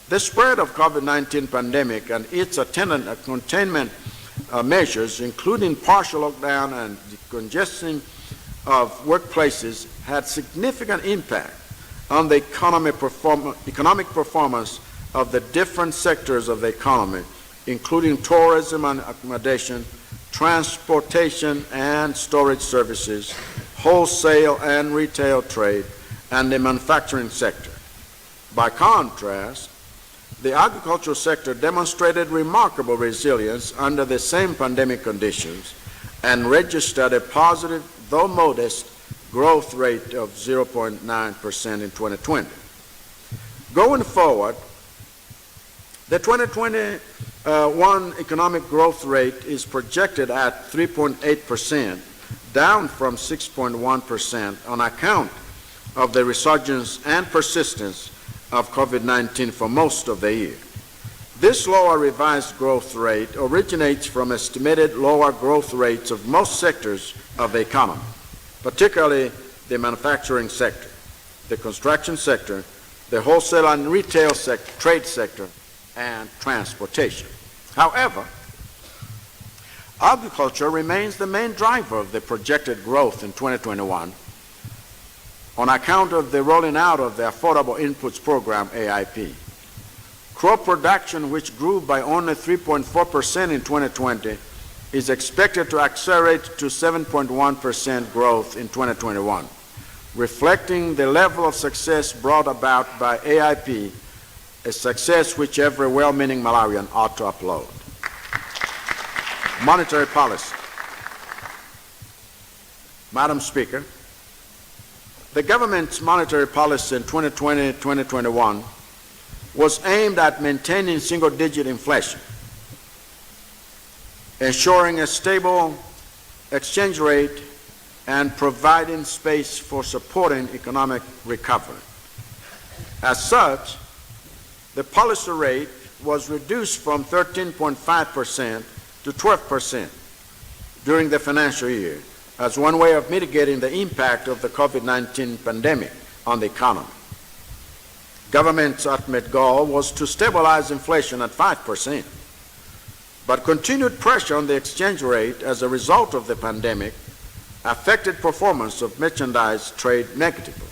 B: the spread of COVID-19 pandemic and its attendant containment measures, including partial lockdown and decongestion of workplaces, had significant impact on the economic performance of the different sectors of the economy, including tourism and accommodation, transportation and storage services, wholesale and retail trade, and the manufacturing sector. By contrast, the agricultural sector demonstrated remarkable resilience under the same pandemic conditions and registered a positive, though modest, growth rate of 0.9% in 2020. Going forward, the 2021 economic growth rate is projected at 3.8%, down from 6.1% on account of the resurgence and persistence of COVID-19 for most of the year. This lower revised growth rate originates from estimated lower growth rates of most sectors of the economy, particularly the manufacturing sector, the construction sector, the wholesale and retail sector, trade sector, and transportation. However, agriculture remains the main driver of the projected growth in 2021 on account of the rolling out of the Affordable Inputs Program, AIP. Crop production, which grew by only 3.4% in 2020, is expected to accelerate to 7.1% growth in 2021, reflecting the level of success brought about by AIP, a success which every well-meaning Malawian ought to applaud. Monetary policy. Madam Speaker, the government's monetary policy in 2020-2021 was aimed at maintaining single-digit inflation, ensuring a stable exchange rate, and providing space for supporting economic recovery. As such, the policy rate was reduced from 13.5% to 12% during the financial year as one way of mitigating the impact of the COVID-19 pandemic on the economy. Government's ultimate goal was to stabilize inflation at 5%, but continued pressure on the exchange rate as a result of the pandemic affected performance of merchandise trade negatively.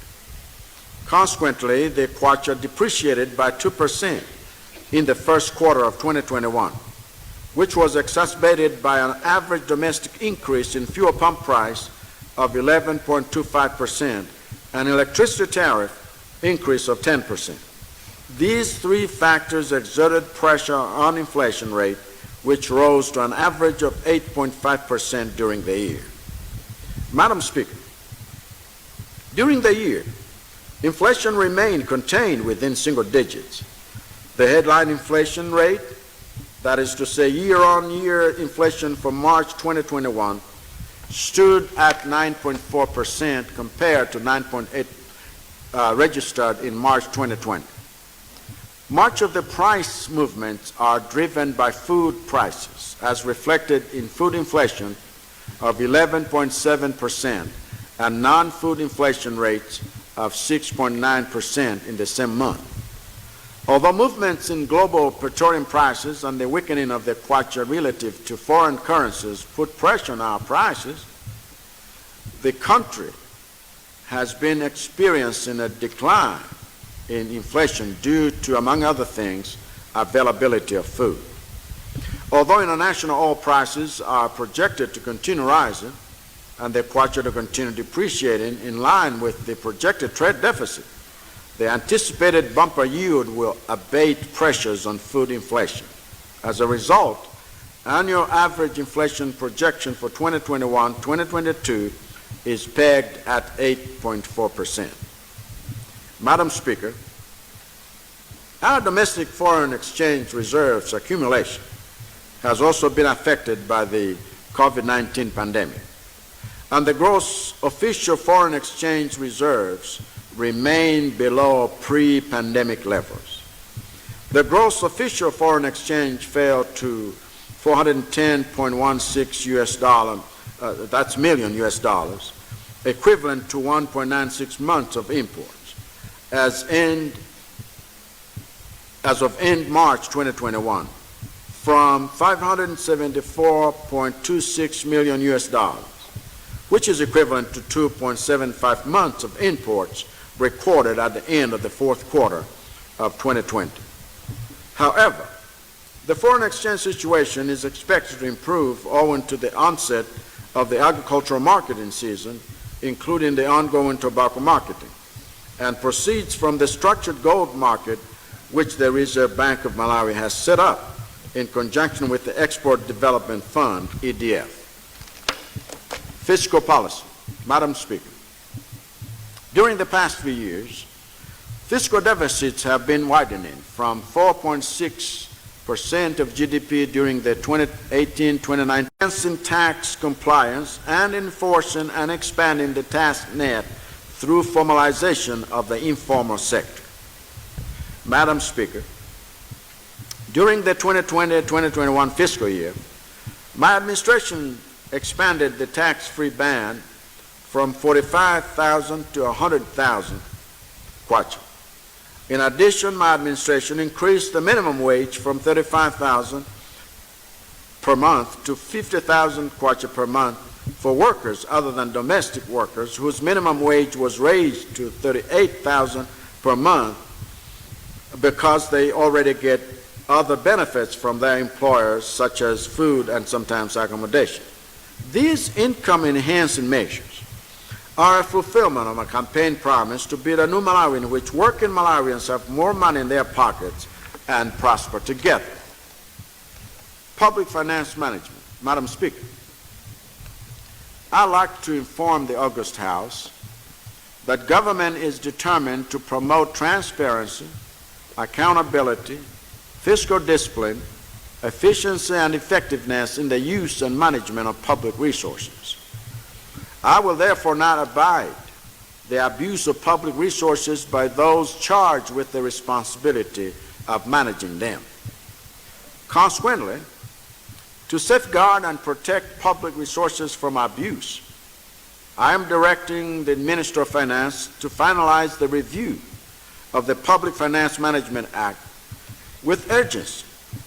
B: Consequently, the kwacha depreciated by 2% in the first quarter of 2021, which was exacerbated by an average domestic increase in fuel pump price of 11.25% and electricity tariff increase of 10%. These three factors exerted pressure on inflation rate, which rose to an average of 8.5% during the year. Madam Speaker, during the year, inflation remained contained within single digits. The headline inflation rate, that is to say year-on-year inflation for March 2021, stood at 9.4% compared to 9.8% registered in March 2020. Much of the price movements are driven by food prices, as reflected in food inflation of 11.7% and non-food inflation rates of 6.9% in the same month. Although movements in global petroleum prices and the weakening of the kwacha relative to foreign currencies put pressure on our prices, the country has been experiencing a decline in inflation due to, among other things, availability of food. Although international oil prices are projected to continue rising and the kwacha to continue depreciating in line with the projected trade deficit, the anticipated bumper yield will abate pressures on food inflation. As a result, annual average inflation projection for 2021-2022 is pegged at 8.4%. Madam Speaker, our domestic foreign exchange reserves accumulation has also been affected by the COVID-19 pandemic, and the gross official foreign exchange reserves remain below pre-pandemic levels. The gross official foreign exchange fell to $410.16 million US dollars, equivalent to 1.96 months of imports, as of end March 2021, from $574.26 million US dollars, which is equivalent to 2.75 months of imports recorded at the end of the fourth quarter of 2020. However, the foreign exchange situation is expected to improve owing to the onset of the agricultural marketing season, including the ongoing tobacco marketing, and proceeds from the structured gold market which the Reserve Bank of Malawi has set up in conjunction with the Export Development Fund, EDF. Fiscal policy. Madam Speaker, during the past few years, fiscal deficits have been widening from 4.6% of GDP during the 2018-2019, enhancing tax compliance and enforcing and expanding the tax net through formalization of the informal sector. Madam Speaker, during the 2020-2021 fiscal year, my administration expanded the tax-free band from 45,000 to 100,000 kwacha. In addition, my administration increased the minimum wage from 35,000 per month to 50,000 kwacha per month for workers other than domestic workers, whose minimum wage was raised to 38,000 per month because they already get other benefits from their employers, such as food and sometimes accommodation. These income-enhancing measures are a fulfillment of a campaign promise to build a new Malawi in which working Malawians have more money in their pockets and prosper together. Public finance management. Madam Speaker, I'd like to inform the August House that government is determined to promote transparency, accountability, fiscal discipline, efficiency, and effectiveness in the use and management of public resources. I will therefore not abide the abuse of public resources by those charged with the responsibility of managing them. Consequently, to safeguard and protect public resources from abuse, I am directing the Minister of Finance to finalize the review of the Public Finance Management Act with urgency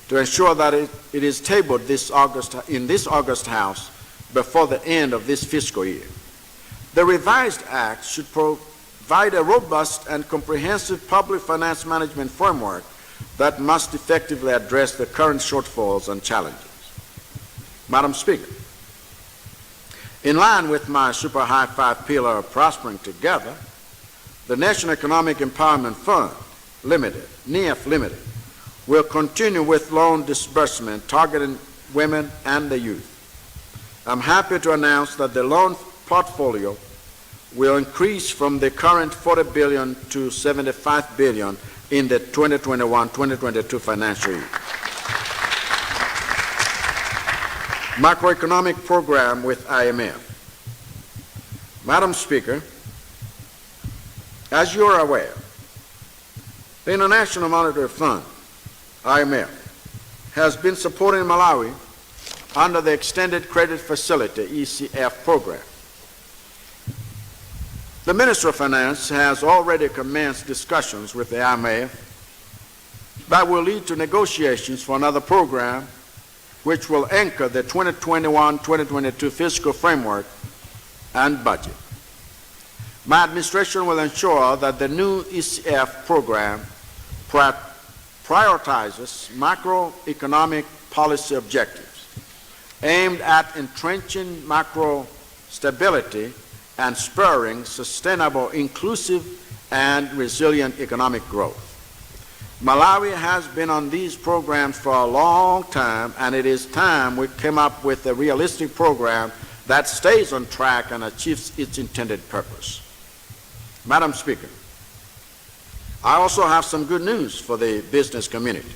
B: to ensure that it is tabled in this August House before the end of this fiscal year. The revised Act should provide a robust and comprehensive public finance management framework that must effectively address the current shortfalls and challenges. Madam Speaker, in line with my super high five pillar of prospering together, the National Economic Empowerment Fund Limited, NEF Limited, will continue with loan disbursement targeting women and the youth. I'm happy to announce that the loan portfolio will increase from the current 40 billion to 75 billion in the 2021-2022 financial year. Macroeconomic program with IMF. Madam Speaker, as you are aware, the International Monetary Fund, IMF, has been supporting Malawi under the Extended Credit Facility, ECF program. The Minister of Finance has already commenced discussions with the IMF that will lead to negotiations for another program which will anchor the 2021-2022 fiscal framework and budget. My administration will ensure that the new ECF program prioritizes macroeconomic policy objectives aimed at entrenching macro stability and spurring sustainable, inclusive, and resilient economic growth. Malawi has been on these programs for a long time, and it is time we came up with a realistic program that stays on track and achieves its intended purpose. Madam Speaker, I also have some good news for the business community.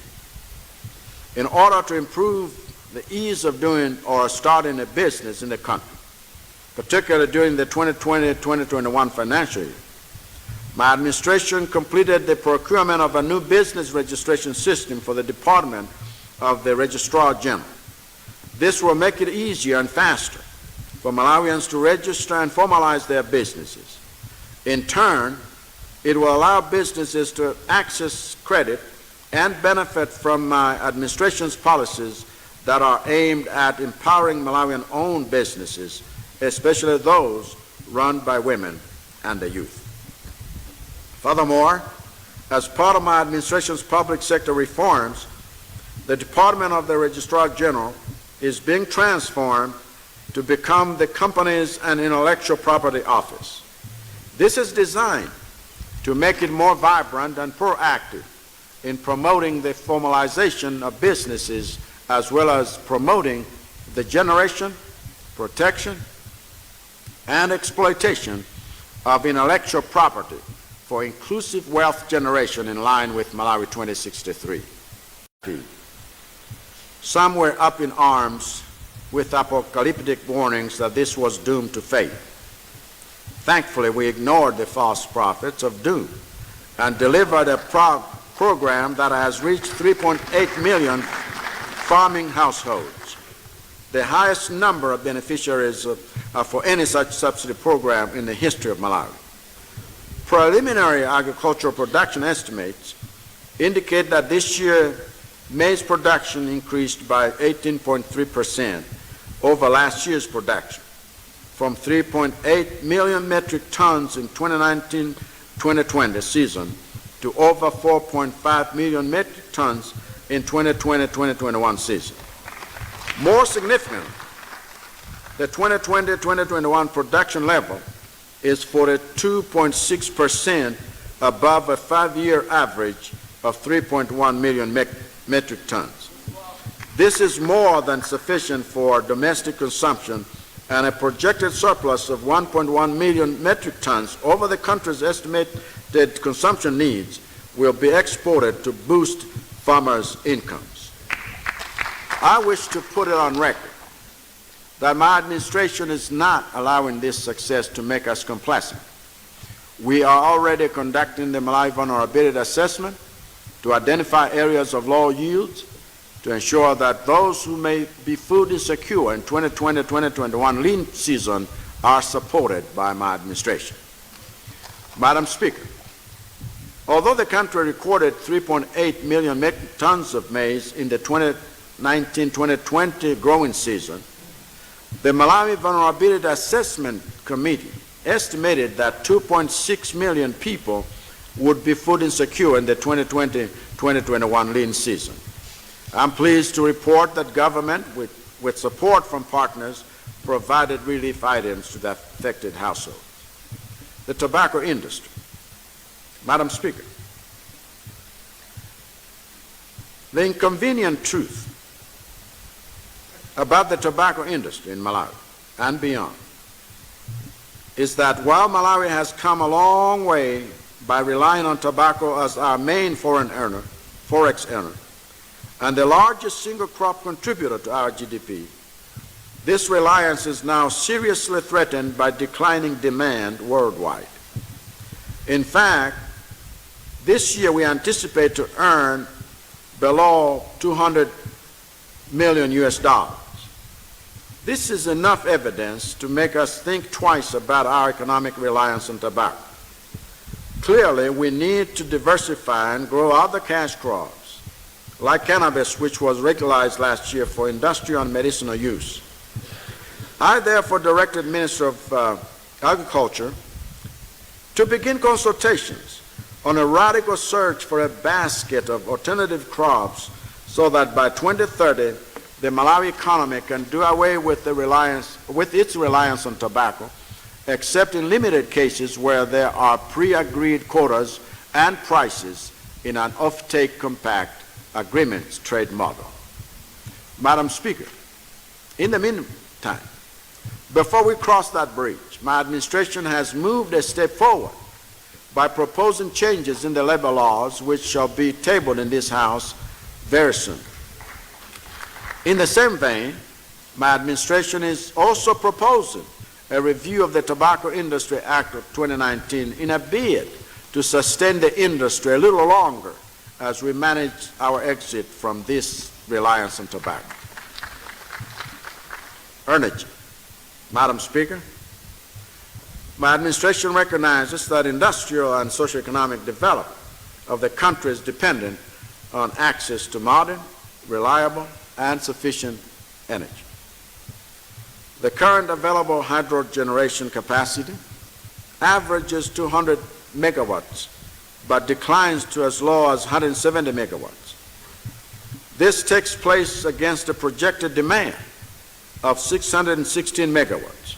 B: In order to improve the ease of doing or starting a business in the country, particularly during the 2020-2021 financial year, my administration completed the procurement of a new business registration system for the Department of the Registrar General. This will make it easier and faster for Malawians to register and formalize their businesses. In turn, it will allow businesses to access credit and benefit from my administration's policies that are aimed at empowering Malawian-owned businesses, especially those run by women and the youth. Furthermore, as part of my administration's public sector reforms, the Department of the Registrar General is being transformed to become the Companies and Intellectual Property Office. This is designed to make it more vibrant and proactive in promoting the formalization of businesses as well as promoting the generation, protection, and exploitation of intellectual property for inclusive wealth generation in line with Malawi 2063. Some were up in arms with apocalyptic warnings that this was doomed to fail. Thankfully, we ignored the false prophets of doom and delivered a program that has reached 3.8 million farming households, the highest number of beneficiaries for any such subsidy program in the history of Malawi. Preliminary agricultural production estimates indicate that this year maize production increased by 18.3% over last year's production, from 3.8 million metric tons in 2019-2020 season to over 4.5 million metric tons in 2020-2021 season. More significantly, the 2020-2021 production level is 42.6% above a 5-year average of 3.1 million metric tons. This is more than sufficient for domestic consumption and a projected surplus of 1.1 million metric tons over the country's estimated consumption needs will be exported to boost farmers' incomes. I wish to put it on record that my administration is not allowing this success to make us complacent. We are already conducting the Malawi Vulnerability Assessment to identify areas of low yields, to ensure that those who may be food insecure in 2020-2021 lean season are supported by my administration. Madam Speaker, although the country recorded 3.8 million metric tons of maize in the 2019-2020 growing season, the Malawi Vulnerability Assessment Committee estimated that 2.6 million people would be food insecure in the 2020-2021 lean season. I'm pleased to report that government, with support from partners, provided relief items to the affected households. The tobacco industry. Madam Speaker, the inconvenient truth about the tobacco industry in Malawi and beyond is that while Malawi has come a long way by relying on tobacco as our main forex earner, and the largest single crop contributor to our GDP, this reliance is now seriously threatened by declining demand worldwide. In fact, this year we anticipate to earn below 200 million US dollars. This is enough evidence to make us think twice about our economic reliance on tobacco. Clearly, we need to diversify and grow other cash crops, like cannabis, which was legalized last year for industrial and medicinal use. I therefore directed Minister of Agriculture to begin consultations on a radical search for a basket of alternative crops so that by 2030, the Malawi economy can do away with its reliance on tobacco, except in limited cases where there are pre-agreed quotas and prices in an off-take compact agreements trade model. Madam Speaker, in the meantime, before we cross that bridge, my administration has moved a step forward by proposing changes in the labor laws which shall be tabled in this House very soon. In the same vein, my administration is also proposing a review of the Tobacco Industry Act of 2019 in a bid to sustain the industry a little longer as we manage our exit from this reliance on tobacco. Energy. Madam Speaker, my administration recognizes that industrial and socioeconomic development of the country is dependent on access to modern, reliable, and sufficient energy. The current available hydro generation capacity averages 200 megawatts, but declines to as low as 170 megawatts. This takes place against a projected demand of 616 megawatts.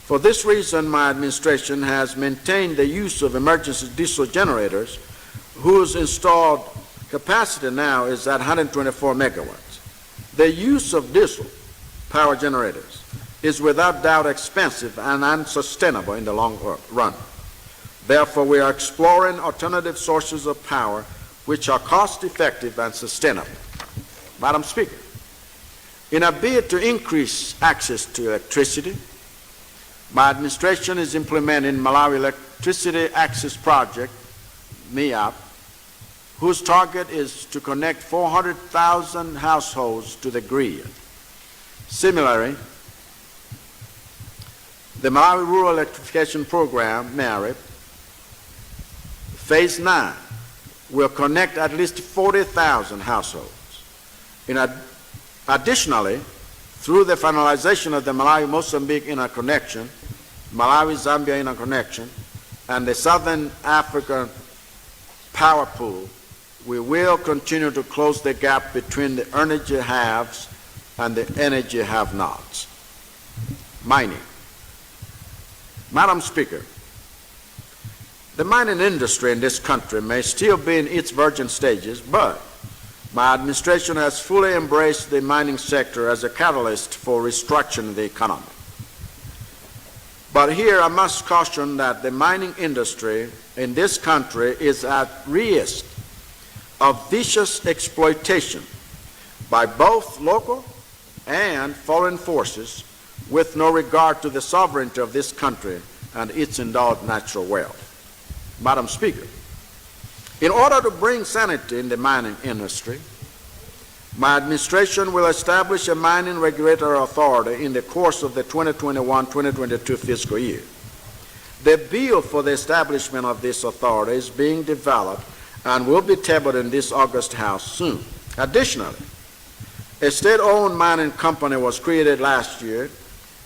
B: For this reason, my administration has maintained the use of emergency diesel generators, whose installed capacity now is at 124 megawatts. The use of diesel power generators is without doubt expensive and unsustainable in the long run. Therefore, we are exploring alternative sources of power which are cost-effective and sustainable. Madam Speaker, in a bid to increase access to electricity, my administration is implementing Malawi Electricity Access Project, MEAP, whose target is to connect 400,000 households to the grid. Similarly, the Malawi Rural Electrification Program, MARIP, Phase 9, will connect at least 40,000 households. Additionally, through the finalization of the Malawi-Mozambique interconnection, Malawi-Zambia interconnection, and the Southern African power pool, we will continue to close the gap between the energy haves and the energy have-nots. Mining. Madam Speaker, the mining industry in this country may still be in its virgin stages, but my administration has fully embraced the mining sector as a catalyst for restructuring the economy. But here I must caution that the mining industry in this country is at risk of vicious exploitation by both local and foreign forces with no regard to the sovereignty of this country and its endowed natural wealth. Madam Speaker, in order to bring sanity in the mining industry, my administration will establish a mining regulatory authority in the course of the 2021-2022 fiscal year. The bill for the establishment of this authority is being developed and will be tabled in this August House soon. Additionally, a state-owned mining company was created last year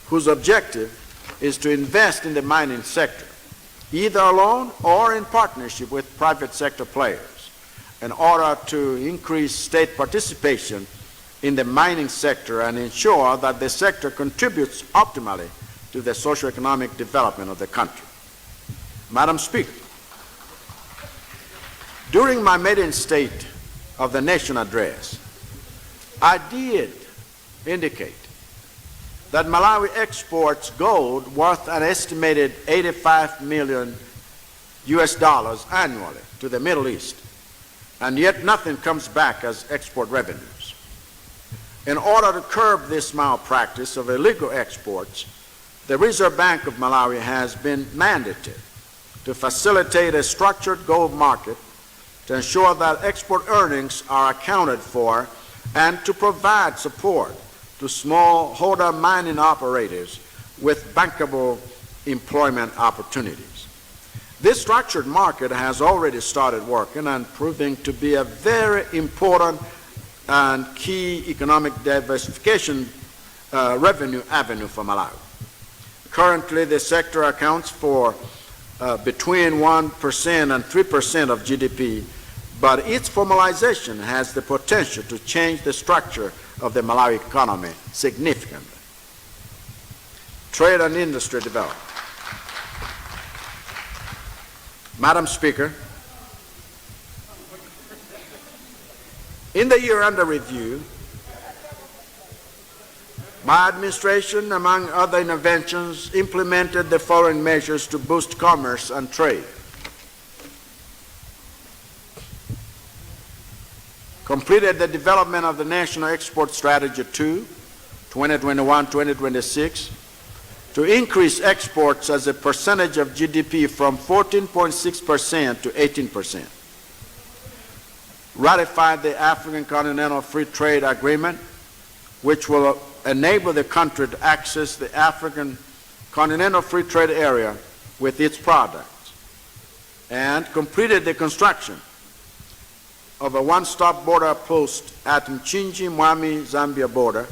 B: whose objective is to invest in the mining sector, either alone or in partnership with private sector players, in order to increase state participation in the mining sector and ensure that the sector contributes optimally to the socioeconomic development of the country. Madam Speaker, during my maiden State of the Nation address, I did indicate that Malawi exports gold worth an estimated $85 million annually to the Middle East, and yet nothing comes back as export revenues. In order to curb this malpractice of illegal exports, the Reserve Bank of Malawi has been mandated to facilitate a structured gold market to ensure that export earnings are accounted for and to provide support to smallholder mining operators with bankable employment opportunities. This structured market has already started working and proving to be a very important and key economic diversification revenue avenue for Malawi. Currently, the sector accounts for between 1% and 3% of GDP, but its formalization has the potential to change the structure of the Malawi economy significantly. Trade and industry development. Madam Speaker, in the year under review, my administration, among other interventions, implemented the following measures to boost commerce and trade. Completed the development of the National Export Strategy 2, 2021-2026, to increase exports as a percentage of GDP from 14.6% to 18%. Ratified the African Continental Free Trade Agreement, which will enable the country to access the African Continental Free Trade Area with its products, and completed the construction of a one-stop border post at Mchinji-Mwami-Zambia border,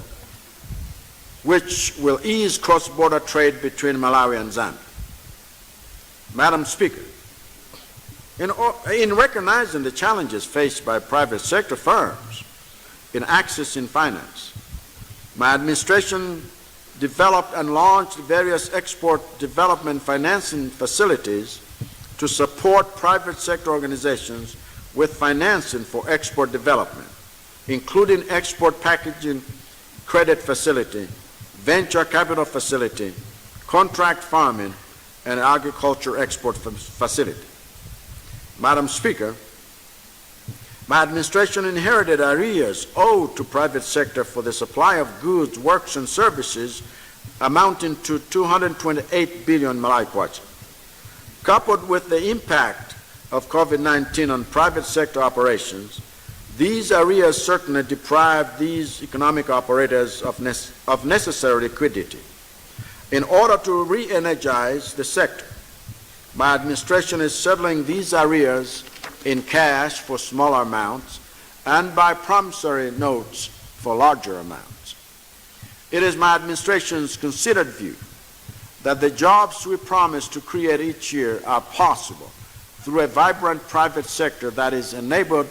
B: which will ease cross-border trade between Malawi and Zambia. Madam Speaker, in recognizing the challenges faced by private sector firms in accessing finance, my administration developed and launched various export development financing facilities to support private sector organizations with financing for export development, including export packaging credit facility, venture capital facility, contract farming, and agriculture export facility. Madam Speaker, my administration inherited arrears owed to private sector for the supply of goods, works, and services amounting to 228 billion Malawi kwacha. Coupled with the impact of COVID-19 on private sector operations, these arrears certainly deprive these economic operators of necessary liquidity. In order to re-energize the sector, my administration is settling these arrears in cash for smaller amounts and by promissory notes for larger amounts. It is my administration's considered view that the jobs we promise to create each year are possible through a vibrant private sector that is enabled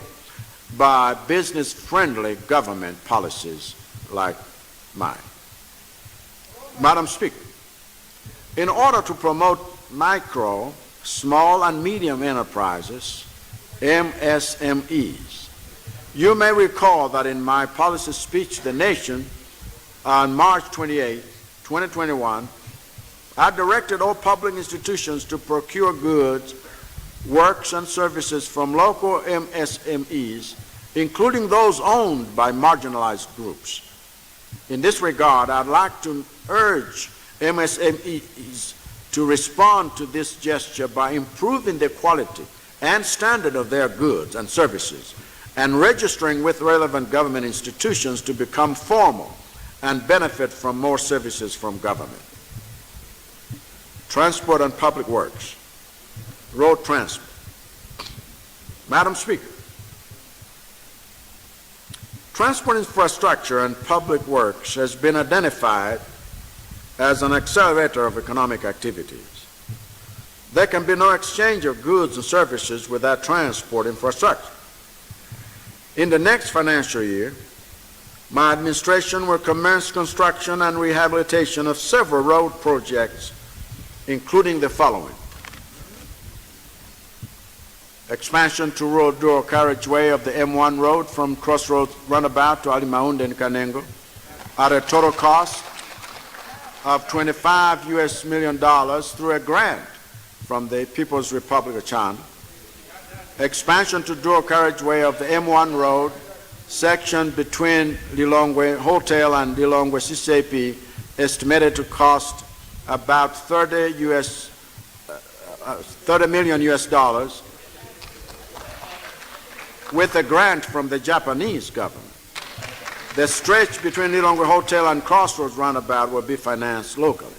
B: by business-friendly government policies like mine. Madam Speaker, in order to promote micro, small, and medium enterprises, MSMEs, you may recall that in my policy speech to the nation on March 28, 2021, I directed all public institutions to procure goods, works, and services from local MSMEs, including those owned by marginalized groups. In this regard, I'd like to urge MSMEs to respond to this gesture by improving the quality and standard of their goods and services and registering with relevant government institutions to become formal and benefit from more services from government. Transport and public works, road transport. Madam Speaker, transport infrastructure and public works has been identified as an accelerator of economic activities. There can be no exchange of goods and services without transport infrastructure. In the next financial year, my administration will commence construction and rehabilitation of several road projects, including the following: expansion to road dual carriageway of the M1 road from Crossroads Runabout to Alimaunde and Kanengo at a total cost of $25 million through a grant from the People's Republic of China. Expansion to dual carriageway of the M1 road section between Lilongwe Hotel and Lilongwe CCP, estimated to cost about $30 million US dollars, with a grant from the Japanese government. The stretch between Lilongwe Hotel and Crossroads Roundabout will be financed locally.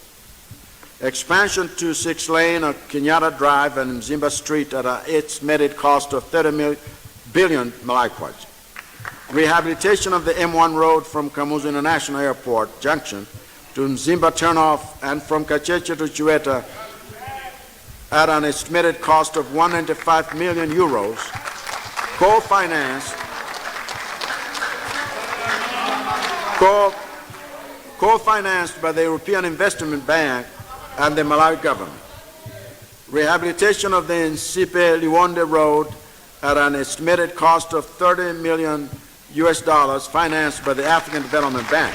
B: Expansion to 6-lane of Kenyatta Drive and Mzimba Street at an estimated cost of 30 billion Malawi kwacha. Rehabilitation of the M1 road from Kamuzu International Airport Junction to Mzimba turnoff and from Kacheche to Chiweta at an estimated cost of 195 million euros, co-financed by the European Investment Bank and the Malawi government. Rehabilitation of the Nsipe Liwonde Road at an estimated cost of 30 million US dollars, financed by the African Development Bank.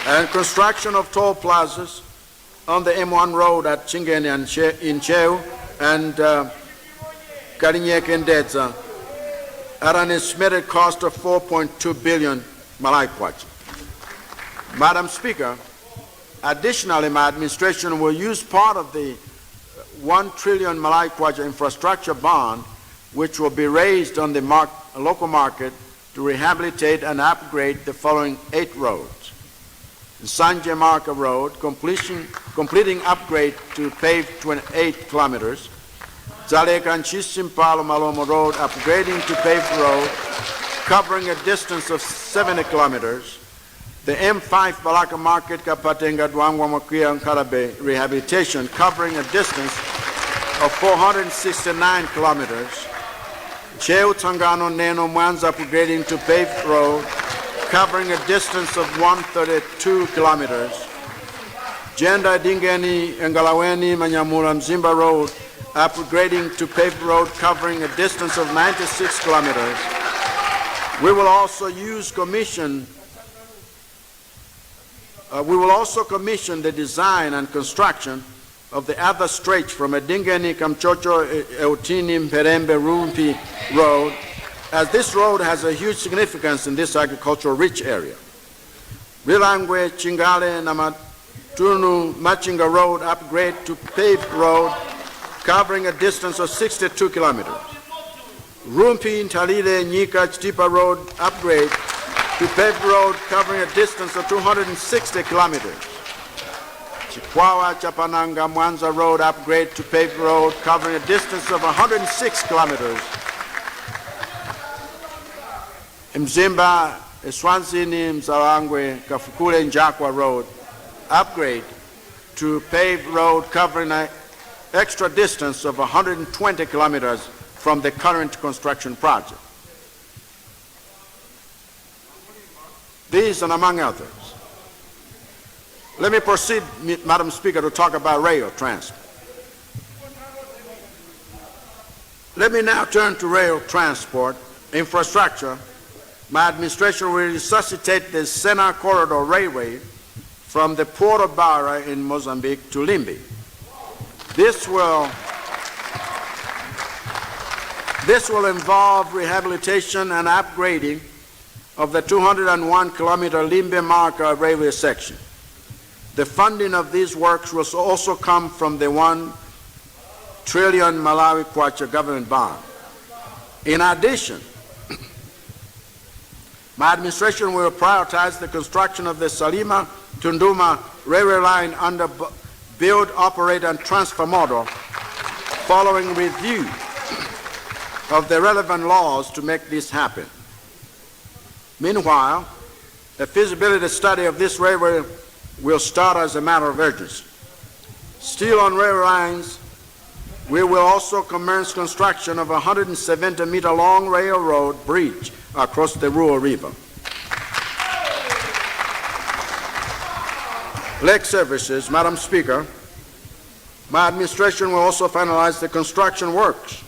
B: And construction of toll plazas on the M1 road at Chingeni and Incheu and Karinyeke and Dedza at an estimated cost of 4.2 billion Malawi kwacha. Madam Speaker, additionally, my administration will use part of the 1 trillion Malawi kwacha infrastructure bond, which will be raised on the local market, to rehabilitate and upgrade the following 8 roads. The Sanje Marka Road, completing upgrade to paved 28 kilometers. Zaleka and Chisimpalo Malomo Road, upgrading to paved road, covering a distance of 70 kilometers. The M5 Balaka Market, Kapatenga, Dwangwa, Makia, and Karabe, rehabilitation, covering a distance of 469 kilometers. Cheu Tangano Neno Mwanza, upgrading to paved road, covering a distance of 132 kilometers. Jenda Dingeni, Ngalaweni, Manyamura, Mzimba Road, upgrading to paved road, covering a distance of 96 kilometers. We will also commission the design and construction of the other stretch from Edingeni, Kamchocho, Eutini, Mperembe, Rumpi Road, as this road has a huge significance in this agricultural rich area. Rilangwe, Chingale, Namatunu, Machinga Road, upgrade to paved road, covering a distance of 62 kilometers. Rumpi, Talile, Nyika, Chitipa Road, upgrade to paved road, covering a distance of 260 kilometers. Chikwawa, Chapananga, Mwanza Road, upgrade to paved road, covering a distance of 106 kilometers. Mzimba, Eswanzini, Mzalangwe, Kafukule, Njakwa Road, upgrade to paved road, covering an extra distance of 120 kilometers from the current construction project. These and among others. Let me proceed, Madam Speaker, to talk about rail transport. Let me now turn to rail transport infrastructure. My administration will resuscitate the Sena Corridor Railway from the port of Beira in Mozambique to Limbe. This will involve rehabilitation and upgrading of the 201-kilometer Limbe-Marca railway section. The funding of these works will also come from the 1 trillion Malawi kwacha government bond. In addition, my administration will prioritize the construction of the Salima-Tunduma railway line under build, operate, and transfer model following review of the relevant laws to make this happen. Meanwhile, the feasibility study of this railway will start as a matter of urgency. Still on railway lines, we will also commence construction of a 170-meter long railroad bridge across the Ruhr River. Lake services, Madam Speaker, my administration will also finalize the construction works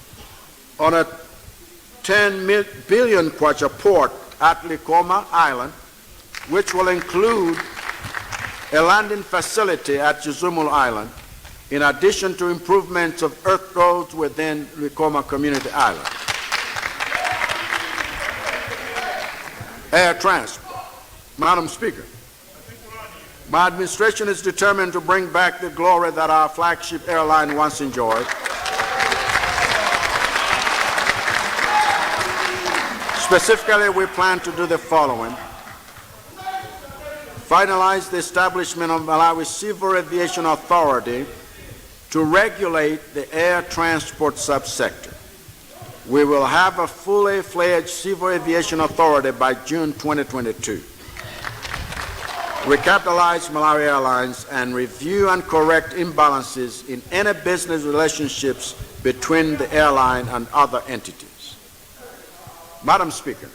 B: on a 10 billion kwacha port at Likoma Island, which will include a landing facility at Chizumul Island, in addition to improvements of earth roads within Likoma Community Island. Air transport. Madam Speaker, my administration is determined to bring back the glory that our flagship airline once enjoyed. Specifically, we plan to do the following: finalize the establishment of Malawi Civil Aviation Authority to regulate the air transport subsector. We will have a fully fledged Civil Aviation Authority by June 2022. Recapitalize Malawi Airlines and review and correct imbalances in any business relationships between the airline and other entities. Madam Speaker,